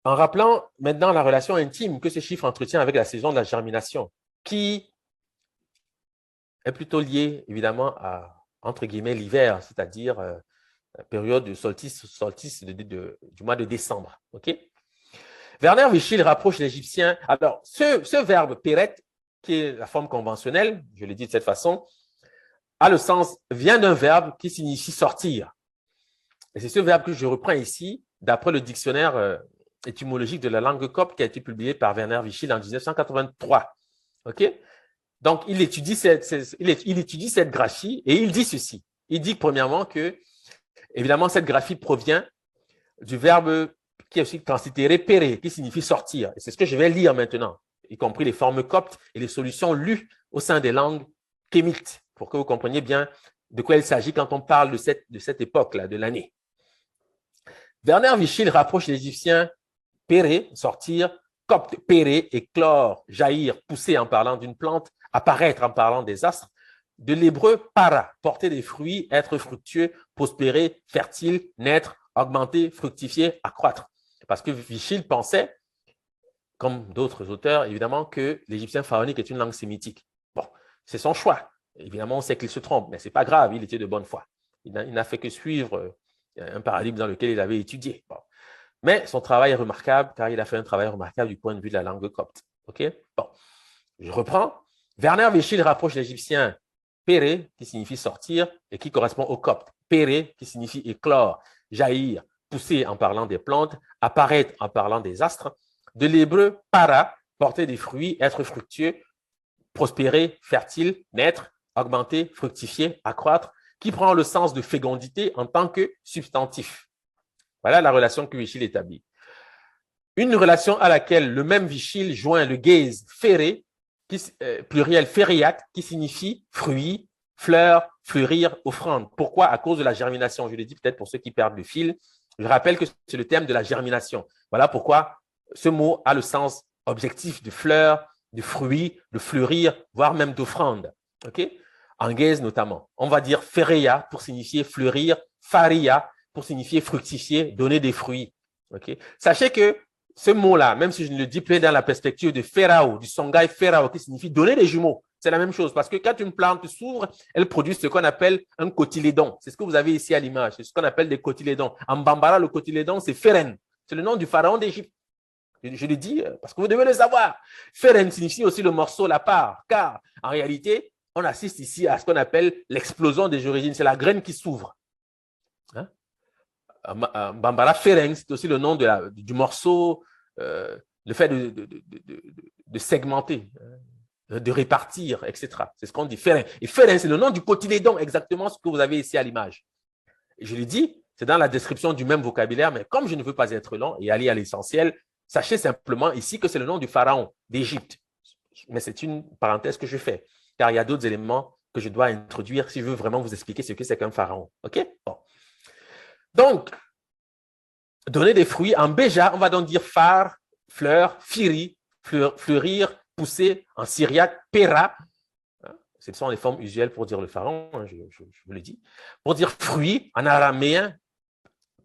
en rappelant maintenant la relation intime que ce chiffre entretient avec la saison de la germination, qui est plutôt liée évidemment à, entre guillemets, l'hiver, c'est-à-dire la période du solstice du mois de décembre. Okay? Werner Michel rapproche l'Égyptien. Alors, ce verbe péret qui est la forme conventionnelle, je l'ai dit de cette façon, a le sens, vient d'un verbe qui signifie sortir. Et c'est ce verbe que je reprends ici, d'après le dictionnaire étymologique de la langue copte qui a été publié par Werner Wichil en 1983. OK? Donc, il étudie cette graphie et il dit ceci. Il dit premièrement que, évidemment, cette graphie provient du verbe qui est aussi considéré péré, qui signifie sortir. Et c'est ce que je vais lire maintenant, y compris les formes coptes et les solutions lues au sein des langues kémites, pour que vous compreniez bien de quoi il s'agit quand on parle de cette époque-là, de l'année. Werner Wichil rapproche l'Égyptien péré, sortir, copte, péré, éclore, jaillir, pousser en parlant d'une plante, apparaître en parlant des astres, de l'hébreu para, porter des fruits, être fructueux, prospérer, fertile, naître, augmenter, fructifier, accroître. Parce que Wichil pensait, comme d'autres auteurs, évidemment, que l'égyptien pharaonique est une langue sémitique. Bon, c'est son choix. Évidemment, on sait qu'il se trompe, mais ce n'est pas grave, il était de bonne foi. Il n'a fait que suivre un paradigme dans lequel il avait étudié. Bon. Mais son travail est remarquable, car il a fait un travail remarquable du point de vue de la langue copte. OK? Bon, je reprends. Werner Wichil rapproche l'égyptien péré, qui signifie sortir, et qui correspond au copte. Péré, qui signifie éclore, jaillir, pousser en parlant des plantes, apparaître en parlant des astres, de l'hébreu para, porter des fruits, être fructueux, prospérer, fertile, naître, augmenter, fructifier, accroître, qui prend le sens de fécondité en tant que substantif. Voilà la relation que Wichil établit. Une relation à laquelle le même Wichil joint le gaze ferré, pluriel fériaque, qui signifie fruit, fleur, fleurir, offrande. Pourquoi? À cause de la germination. Je l'ai dit peut-être pour ceux qui perdent le fil. Je rappelle que c'est le thème de la germination. Voilà pourquoi ce mot a le sens objectif de fleur, de fruit, de fleurir, voire même d'offrande. Okay? En gaze notamment. On va dire feria pour signifier fleurir, faria pour signifier fructifier, donner des fruits. Okay? Sachez que ce mot-là, même si je ne le dis plus dans la perspective de ferao, du songhai ferao, qui signifie donner des jumeaux, c'est la même chose. Parce que quand une plante s'ouvre, elle produit ce qu'on appelle un cotylédon. C'est ce que vous avez ici à l'image. C'est ce qu'on appelle des cotylédons. En bambara, le cotylédon, c'est Feren. C'est le nom du pharaon d'Égypte. Je le dis parce que vous devez le savoir. Feren signifie aussi le morceau, la part. Car en réalité, on assiste ici à ce qu'on appelle l'explosion des origines. C'est la graine qui s'ouvre. Hein? Bambara Feren, c'est aussi le nom du morceau, le fait de segmenter, de répartir, etc. C'est ce qu'on dit, Feren. Et Feren, c'est le nom du cotylédon, exactement ce que vous avez ici à l'image. Et je l'ai dit, c'est dans la description du même vocabulaire, mais comme je ne veux pas être long et aller à l'essentiel, sachez simplement ici que c'est le nom du pharaon d'Égypte. Mais c'est une parenthèse que je fais, car il y a d'autres éléments que je dois introduire si je veux vraiment vous expliquer ce que c'est qu'un pharaon. OK? Bon. Donc, donner des fruits en béja, on va donc dire phare, fleur, firi, fleurir, pousser, en syriaque, pera. Ce sont les formes usuelles pour dire le pharaon, je vous le dis. Pour dire fruit, en araméen,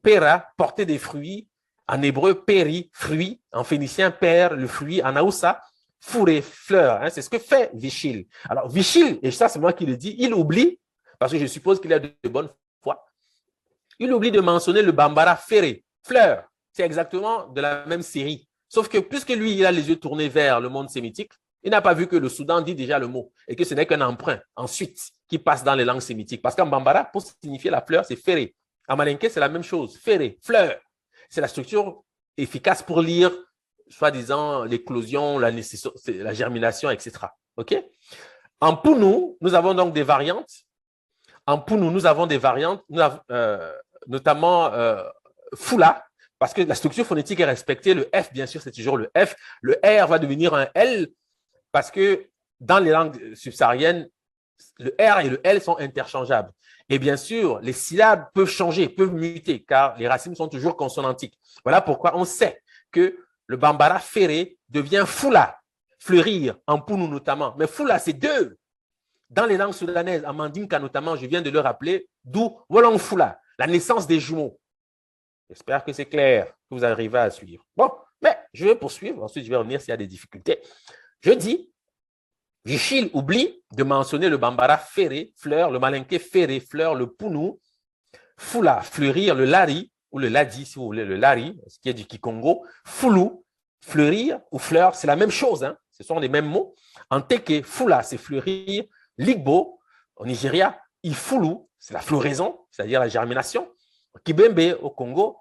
pera, porter des fruits. En hébreu, péri, fruit. En phénicien, père, le fruit. En aoussa, fourré, fleur. Hein, c'est ce que fait Wichil. Alors, Wichil, et ça, c'est moi qui le dis, il oublie, parce que je suppose qu'il a de bonne foi, il oublie de mentionner le bambara ferré, fleur. C'est exactement de la même série. Sauf que puisque lui, il a les yeux tournés vers le monde sémitique, il n'a pas vu que le Soudan dit déjà le mot et que ce n'est qu'un emprunt ensuite qui passe dans les langues sémitiques. Parce qu'en bambara, pour signifier la fleur, c'est ferré. En malinké, c'est la même chose, ferré, fleur. C'est la structure efficace pour lire, soi-disant, l'éclosion, la germination, etc. OK? En Pounou, nous avons donc des variantes. En Pounou, nous avons des variantes, notamment Fula, parce que la structure phonétique est respectée. Le F, bien sûr, c'est toujours le F. Le R va devenir un L, parce que dans les langues subsahariennes, le R et le L sont interchangeables. Et bien sûr, les syllabes peuvent changer, peuvent muter, car les racines sont toujours consonantiques. Voilà pourquoi on sait que le bambara ferré devient Fula, fleurir, en Pounou notamment. Mais Fula, c'est deux. Dans les langues soudanaises, en Mandinka notamment, je viens de le rappeler, d'où Wolong Fula, la naissance des jumeaux. J'espère que c'est clair, que vous arrivez à suivre. Bon, mais je vais poursuivre, ensuite je vais revenir s'il y a des difficultés. Je dis, Wichil oublie de mentionner le bambara ferré, fleur, le malinké ferré, fleur, le pounou, Fula, fleurir, le lari, ou le ladi, si vous voulez, le lari, ce qui est du Kikongo, Foulou, fleurir ou fleur, c'est la même chose, hein? Ce sont les mêmes mots. En Teke, Fula, c'est fleurir. Ligbo, au Nigeria, Ifulu, c'est la floraison, c'est-à-dire la germination. Kibembe, au Congo,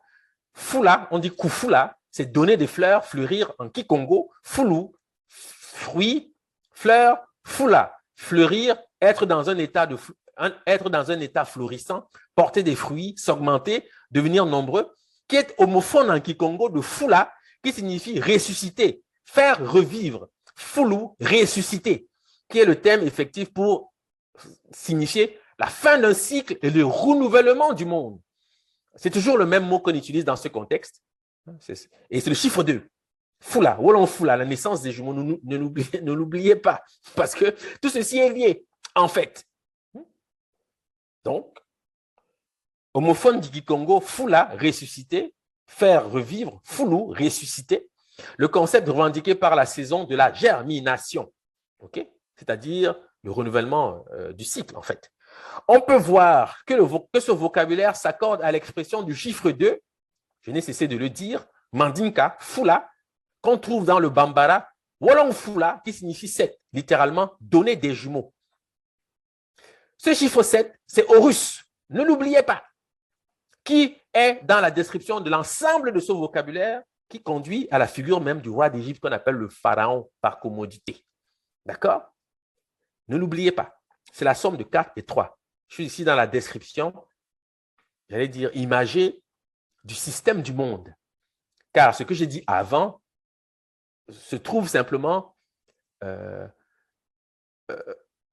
Fula, on dit Kufula, c'est donner des fleurs, fleurir en Kikongo. Fulu, fruits, fleurs, Fula, fleurir, être dans un état florissant, porter des fruits, s'augmenter, devenir nombreux, qui est homophone en Kikongo de Fula, qui signifie ressusciter, faire revivre. Fulu, ressusciter, qui est le thème effectif pour signifier la fin d'un cycle et le renouvellement du monde. C'est toujours le même mot qu'on utilise dans ce contexte. Et c'est le chiffre 2. Fula, Wolon Fula, la naissance des jumeaux, ne l'oubliez pas, parce que tout ceci est lié, en fait. Donc, homophone du Kikongo, Fula, ressusciter, faire revivre, Fulu, ressusciter, le concept revendiqué par la saison de la germination, okay? C'est-à-dire le renouvellement du cycle, en fait. On peut voir que ce vocabulaire s'accorde à l'expression du chiffre 2, je n'ai cessé de le dire, Mandinka, Fula, qu'on trouve dans le Bambara, Wolong Fula, qui signifie 7, littéralement donner des jumeaux. Ce chiffre 7, c'est Horus, ne l'oubliez pas, qui est dans la description de l'ensemble de ce vocabulaire qui conduit à la figure même du roi d'Égypte qu'on appelle le pharaon par commodité. D'accord? Ne l'oubliez pas, c'est la somme de 4 et 3. Je suis ici dans la description, j'allais dire imagée, du système du monde. Car ce que j'ai dit avant se trouve simplement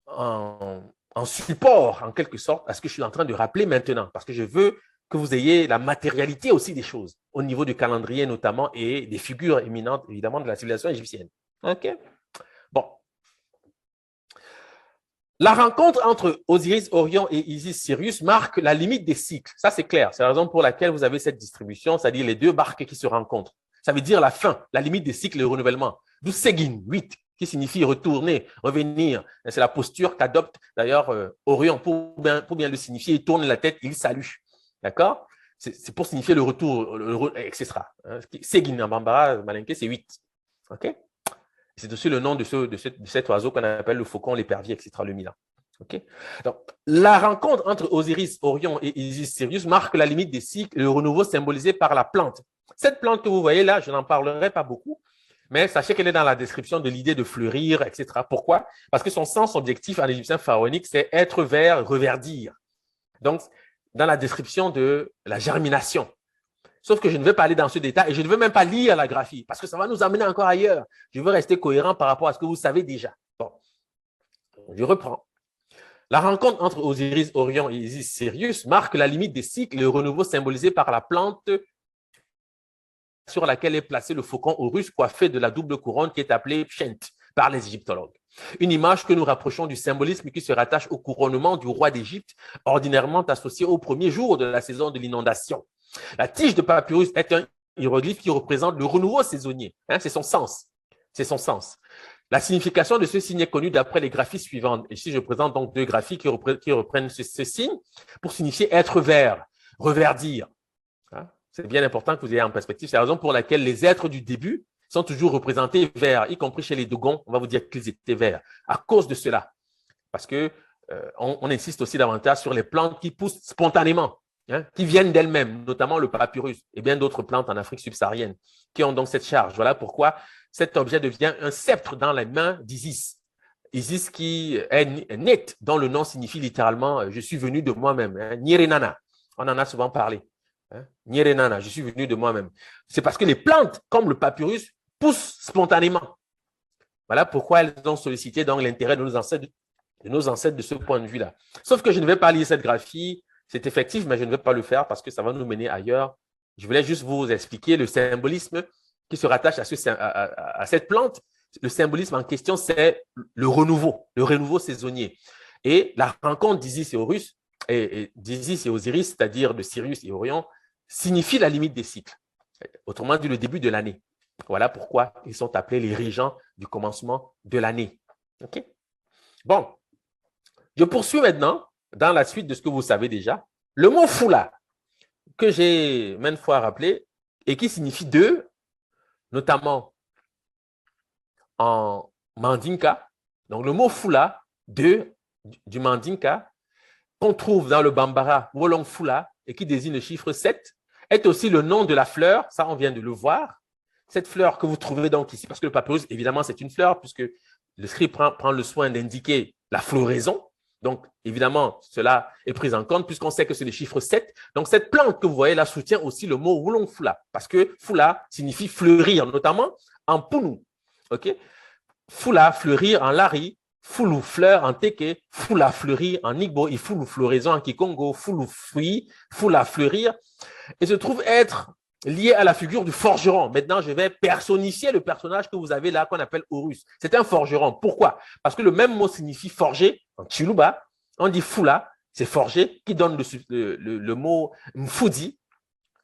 en support, en quelque sorte, à ce que je suis en train de rappeler maintenant, parce que je veux que vous ayez la matérialité aussi des choses, au niveau du calendrier notamment, et des figures éminentes, évidemment, de la civilisation égyptienne. OK? Bon. La rencontre entre Osiris, Orion et Isis, Sirius marque la limite des cycles. Ça, c'est clair. C'est la raison pour laquelle vous avez cette distribution, c'est-à-dire les deux barques qui se rencontrent. Ça veut dire la fin, la limite des cycles et le renouvellement. D'où Segin, 8, qui signifie retourner, revenir. C'est la posture qu'adopte d'ailleurs Orion pour bien le signifier. Il tourne la tête, il salue. D'accord? C'est pour signifier le retour, etc. Segin en bambara, malinké, c'est 8. OK? C'est aussi le nom de cet oiseau qu'on appelle le faucon, l'épervier, etc., le milan. Okay? Donc, la rencontre entre Osiris, Orion et Isis, Sirius marque la limite des cycles et le renouveau symbolisé par la plante. Cette plante que vous voyez là, je n'en parlerai pas beaucoup, mais sachez qu'elle est dans la description de l'idée de fleurir, etc. Pourquoi? Parce que son sens objectif en égyptien pharaonique, c'est être vert, reverdir. Donc, dans la description de la germination. Sauf que je ne vais pas aller dans ce détail et je ne veux même pas lire la graphie parce que ça va nous amener encore ailleurs. Je veux rester cohérent par rapport à ce que vous savez déjà. Bon, je reprends. La rencontre entre Osiris, Orion et Isis, Sirius marque la limite des cycles et le renouveau symbolisé par la plante sur laquelle est placé le faucon Horus coiffé de la double couronne qui est appelée Pshent par les égyptologues. Une image que nous rapprochons du symbolisme qui se rattache au couronnement du roi d'Égypte, ordinairement associé au premier jour de la saison de l'inondation. La tige de papyrus est un hiéroglyphe qui représente le renouveau saisonnier. C'est son sens. C'est son sens. La signification de ce signe est connue d'après les graphies suivantes. Ici, je présente donc deux graphies qui reprennent ce signe pour signifier être vert, reverdir. C'est bien important que vous ayez en perspective. C'est la raison pour laquelle les êtres du début sont toujours représentés verts, y compris chez les Dogons. On va vous dire qu'ils étaient verts à cause de cela. Parce que on insiste aussi davantage sur les plantes qui poussent spontanément. Qui viennent d'elles-mêmes, notamment le papyrus et bien d'autres plantes en Afrique subsaharienne, qui ont donc cette charge. Voilà pourquoi cet objet devient un sceptre dans les mains d'Isis. Isis qui est net, dont le nom signifie littéralement « je suis venu de moi-même ». Nyerenana, on en a souvent parlé. Nyerenana, je suis venu de moi-même. C'est parce que les plantes, comme le papyrus, poussent spontanément. Voilà pourquoi elles ont sollicité donc l'intérêt de nos ancêtres de ce point de vue-là. Sauf que je ne vais pas lire cette graphie. C'est effectif, mais je ne vais pas le faire parce que ça va nous mener ailleurs. Je voulais juste vous expliquer le symbolisme qui se rattache à cette plante. Le symbolisme en question, c'est le renouveau saisonnier. Et la rencontre d'Isis et Horus, d'Isis et Osiris, c'est-à-dire de Sirius et Orion, signifie la limite des cycles. Autrement dit, le début de l'année. Voilà pourquoi ils sont appelés les régents du commencement de l'année. OK? Bon, je poursuis maintenant. Dans la suite de ce que vous savez déjà, le mot Fula, que j'ai maintes fois rappelé, et qui signifie deux, notamment en mandinka. Donc, le mot fula du mandinka qu'on trouve dans le bambara Wolong Fula et qui désigne le chiffre 7 est aussi le nom de la fleur. Ça, on vient de le voir. Cette fleur que vous trouvez donc ici, parce que le papyrus, évidemment, c'est une fleur, puisque le scribe prend le soin d'indiquer la floraison. Donc, évidemment, cela est pris en compte puisqu'on sait que c'est le chiffre 7. Donc, cette plante que vous voyez là soutient aussi le mot Wolong Fula, parce que Fula signifie fleurir, notamment en Punu. OK? Fula, fleurir en Lari, Fulu, fleur en Teke, Fula, fleurir en Igbo, et Fulu, floraison en Kikongo, Fulu, fruit, Fula, fleurir, et se trouve être lié à la figure du forgeron. Maintenant, je vais personnifier le personnage que vous avez là, qu'on appelle Horus. C'est un forgeron. Pourquoi? Parce que le même mot signifie forger. En Chiluba, on dit Fula, c'est forger, qui donne le mot Mfudi,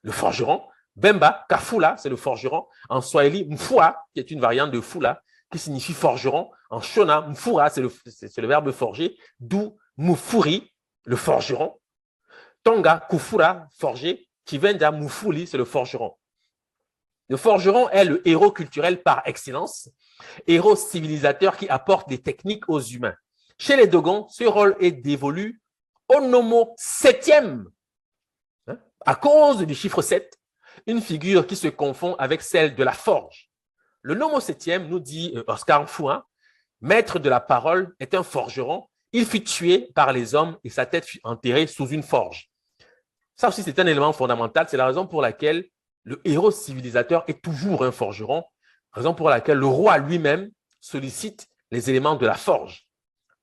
le forgeron. Bemba, Kafula, c'est le forgeron. En Swahili, Mfua, qui est une variante de Fula, qui signifie forgeron. En Shona, Mfura, c'est le verbe forger. D'où Mufuri, le forgeron. Tonga, Kufura, forger. Kivenda, Mufuli, c'est le forgeron. Le forgeron est le héros culturel par excellence, héros civilisateur qui apporte des techniques aux humains. Chez les Dogons, ce rôle est dévolu au nomo septième, à cause du chiffre 7, une figure qui se confond avec celle de la forge. Le nomo septième, nous dit Oscar Mfouin, maître de la parole, est un forgeron. Il fut tué par les hommes et sa tête fut enterrée sous une forge. Ça aussi, c'est un élément fondamental. C'est la raison pour laquelle le héros civilisateur est toujours un forgeron, raison pour laquelle le roi lui-même sollicite les éléments de la forge.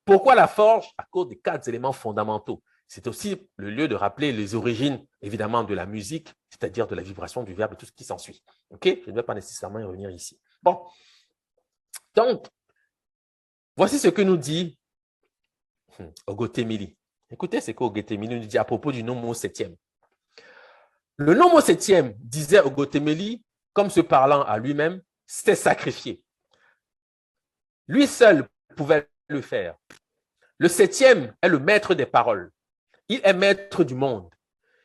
Pourquoi la forge? À cause des 4 éléments fondamentaux. C'est aussi le lieu de rappeler les origines, évidemment, de la musique, c'est-à-dire de la vibration du verbe et tout ce qui s'ensuit. OK? Je ne vais pas nécessairement y revenir ici. Bon. Donc, voici ce que nous dit Ogotemili. Écoutez ce qu'Ogotemili nous dit à propos du nomo septième. Le nomo septième, disait Ogotemili, comme se parlant à lui-même, s'était sacrifié. Lui seul pouvait le faire. Le septième est le maître des paroles. Il est maître du monde.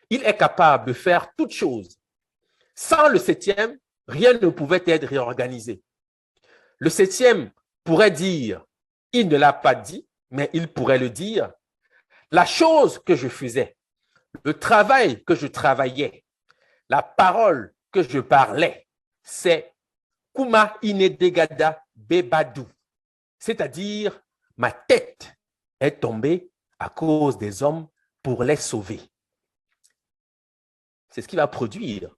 Il est capable de faire toutes choses. Sans le septième, rien ne pouvait être réorganisé. Le septième pourrait dire, il ne l'a pas dit, mais il pourrait le dire. La chose que je faisais, le travail que je travaillais, la parole que je parlais, c'est Kuma Inedegada Bebadou, c'est-à-dire ma tête est tombée à cause des hommes pour les sauver. C'est ce qui va produire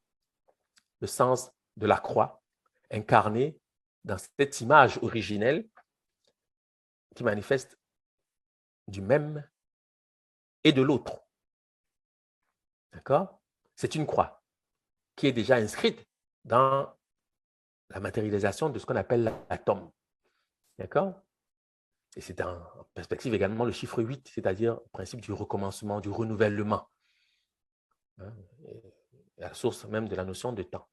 le sens de la croix incarnée dans cette image originelle qui manifeste du même et de l'autre. D'accord? C'est une croix qui est déjà inscrite dans la matérialisation de ce qu'on appelle l'atome. D'accord? Et c'est en perspective également le chiffre 8, c'est-à-dire le principe du recommencement, du renouvellement. La source même de la notion de temps.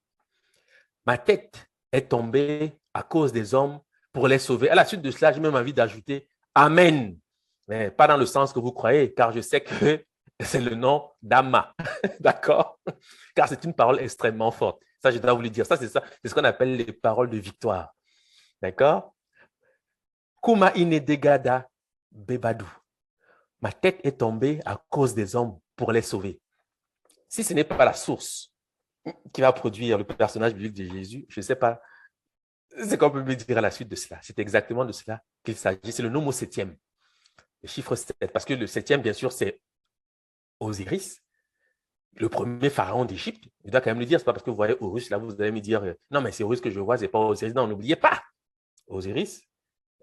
Ma tête est tombée à cause des hommes pour les sauver. À la suite de cela, j'ai même envie d'ajouter Amen. Mais pas dans le sens que vous croyez, car je sais que c'est le nom d'Ama. D'accord? Car c'est une parole extrêmement forte. Ça, je dois vous le dire. Ça, c'est ce qu'on appelle les paroles de victoire. D'accord? Kuma inedegada bebadou. Ma tête est tombée à cause des hommes pour les sauver. Si ce n'est pas la source qui va produire le personnage biblique de Jésus, je ne sais pas ce qu'on peut me dire à la suite de cela. C'est exactement de cela qu'il s'agit. C'est le nomo septième, le chiffre 7. Parce que le septième, bien sûr, c'est Osiris, le premier pharaon d'Égypte. Je dois quand même le dire, ce n'est pas parce que vous voyez Horus, là, vous allez me dire, non, mais c'est Horus que je vois, ce n'est pas Osiris. Non, n'oubliez pas, Osiris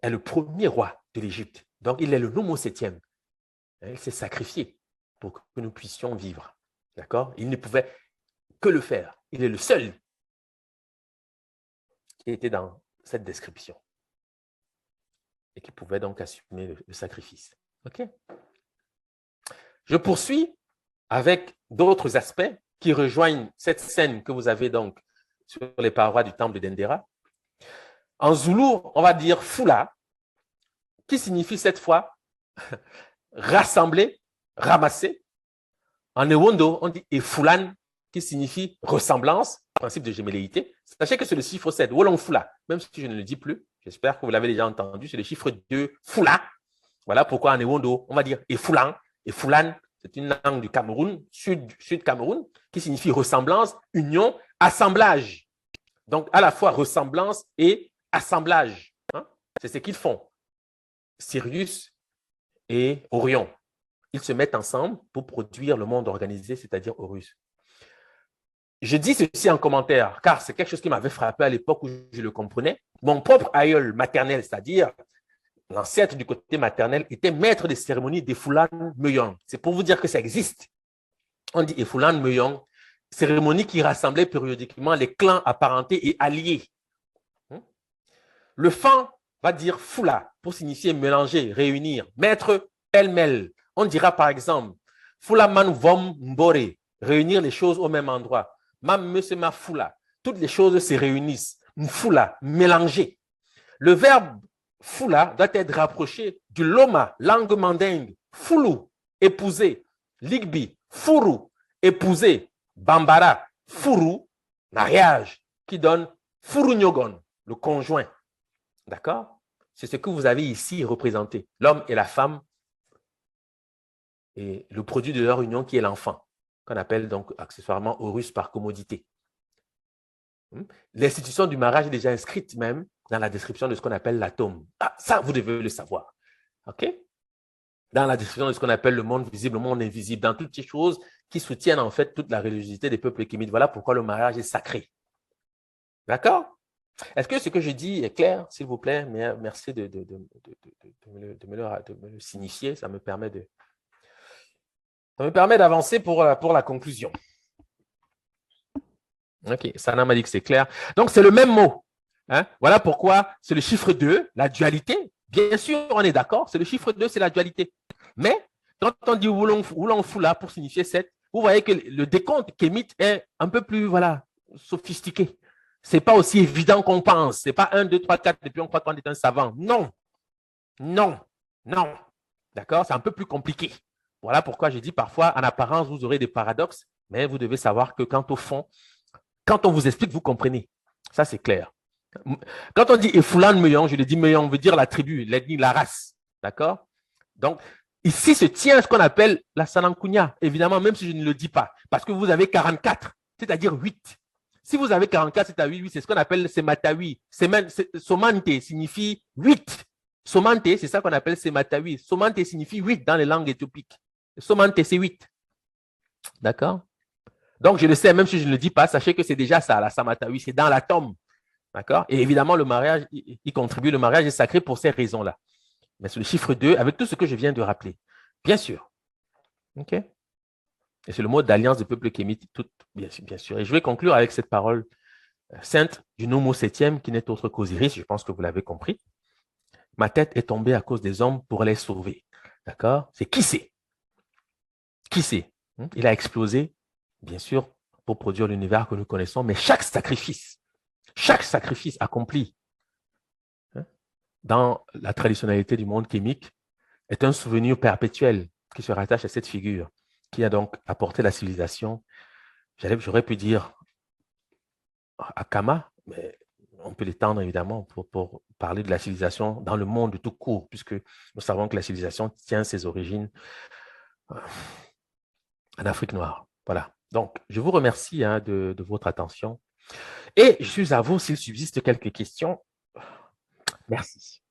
est le premier roi de l'Égypte. Donc, il est le nomo septième. Il s'est sacrifié pour que nous puissions vivre. D'accord? Il ne pouvait que le faire. Il est le seul qui était dans cette description et qui pouvait donc assumer le sacrifice. OK? Je poursuis avec d'autres aspects qui rejoignent cette scène que vous avez donc sur les parois du temple de Dendera. En zoulou, on va dire Fula, qui signifie cette fois rassembler, ramasser. En Ewondo, on dit Efulan, qui signifie ressemblance, principe de gémelléité. Sachez que c'est le chiffre 7, Wolong Fula. Même si je ne le dis plus, J'espère que vous l'avez déjà entendu. C'est le chiffre 2, Fula. Voilà pourquoi en Ewondo, on va dire Efoulan. Efoulan, c'est une langue du Cameroun, sud Cameroun, qui signifie ressemblance, union, assemblage. Donc, à la fois ressemblance et assemblage. Hein? C'est ce qu'ils font. Sirius et Orion. Ils se mettent ensemble pour produire le monde organisé, c'est-à-dire Horus. Je dis ceci en commentaire, car c'est quelque chose qui m'avait frappé à l'époque où je le comprenais. Mon propre aïeul maternel, c'est-à-dire l'ancêtre du côté maternel, était maître des cérémonies d'Efoulan Meyong. C'est pour vous dire que ça existe. On dit Efoulan Meyong, cérémonie qui rassemblait périodiquement les clans apparentés et alliés. Le Fan va dire Fula pour signifier mélanger, réunir. Maître pêle-mêle. On dira par exemple Fula man vom mbore, réunir les choses au même endroit. Mam monsieur ma Fula, toutes les choses se réunissent. Mfula, mélanger. Le verbe Fula doit être rapproché du Loma, langue mandingue. Fulu, épouser. Ligbi, Furu, épouser. Bambara, Furu, mariage, qui donne Furunyogon, le conjoint. D'accord? C'est ce que vous avez ici représenté. L'homme et la femme et le produit de leur union qui est l'enfant, qu'on appelle donc accessoirement Horus par commodité. L'institution du mariage est déjà inscrite même dans la description de ce qu'on appelle l'atome. Ah, ça, vous devez le savoir. OK? Dans la description de ce qu'on appelle le monde visible, le monde invisible, dans toutes ces choses qui soutiennent en fait toute la religiosité des peuples kémites. Voilà pourquoi le mariage est sacré. D'accord? Est-ce que ce que je dis est clair, s'il vous plaît? Merci de me le signifier. Ça me permet d'avancer pour la conclusion. OK, Sana m'a dit que c'est clair. Donc, c'est le même mot. Hein? Voilà pourquoi c'est le chiffre 2, la dualité. Bien sûr, on est d'accord, c'est le chiffre 2, c'est la dualité. Mais quand on dit Oulong Fula pour signifier 7, vous voyez que le décompte kémite est un peu plus sophistiqué. Ce n'est pas aussi évident qu'on pense. Ce n'est pas 1, 2, 3, 4, et puis on croit qu'on est un savant. Non. Non. Non. D'accord? C'est un peu plus compliqué. Voilà pourquoi j'ai dit parfois, en apparence, vous aurez des paradoxes, mais vous devez savoir que quand au fond, quand on vous explique, vous comprenez. Ça, c'est clair. Quand on dit Efoulan Meyong, je le dis Meyong veut dire la tribu, l'ethnie, la race. D'accord? Donc, ici se tient ce qu'on appelle la Sanankunya, évidemment, même si je ne le dis pas, parce que vous avez 44, c'est-à-dire 8. Si vous avez 44, c'est à 8, c'est ce qu'on appelle Sematawi. Somante signifie 8. Somante, c'est ça qu'on appelle Sematawi. Somante signifie 8 dans les langues éthiopiques. Somante, c'est 8. D'accord? Donc, je le sais, même si je ne le dis pas, sachez que c'est déjà ça, la Samatawi, c'est dans l'atome. D'accord? Et évidemment, le mariage, il contribue, le mariage est sacré pour ces raisons-là. Mais c'est le chiffre 2, avec tout ce que je viens de rappeler. Bien sûr. OK? Et c'est le mot d'alliance du peuple kémite, bien sûr. Et je vais conclure avec cette parole sainte du Nomo 7e, qui n'est autre qu'Osiris, je pense que vous l'avez compris. Ma tête est tombée à cause des hommes pour les sauver. D'accord? C'est qui c'est? Qui c'est? Il a explosé, bien sûr, pour produire l'univers que nous connaissons, mais chaque sacrifice accompli dans la traditionnalité du monde kémique est un souvenir perpétuel qui se rattache à cette figure qui a donc apporté la civilisation, j'aurais pu dire à Kama, mais on peut l'étendre évidemment pour parler de la civilisation dans le monde tout court, puisque nous savons que la civilisation tient ses origines en Afrique noire. Voilà. Donc, je vous remercie de votre attention. Et je suis à vous s'il subsiste quelques questions. Merci.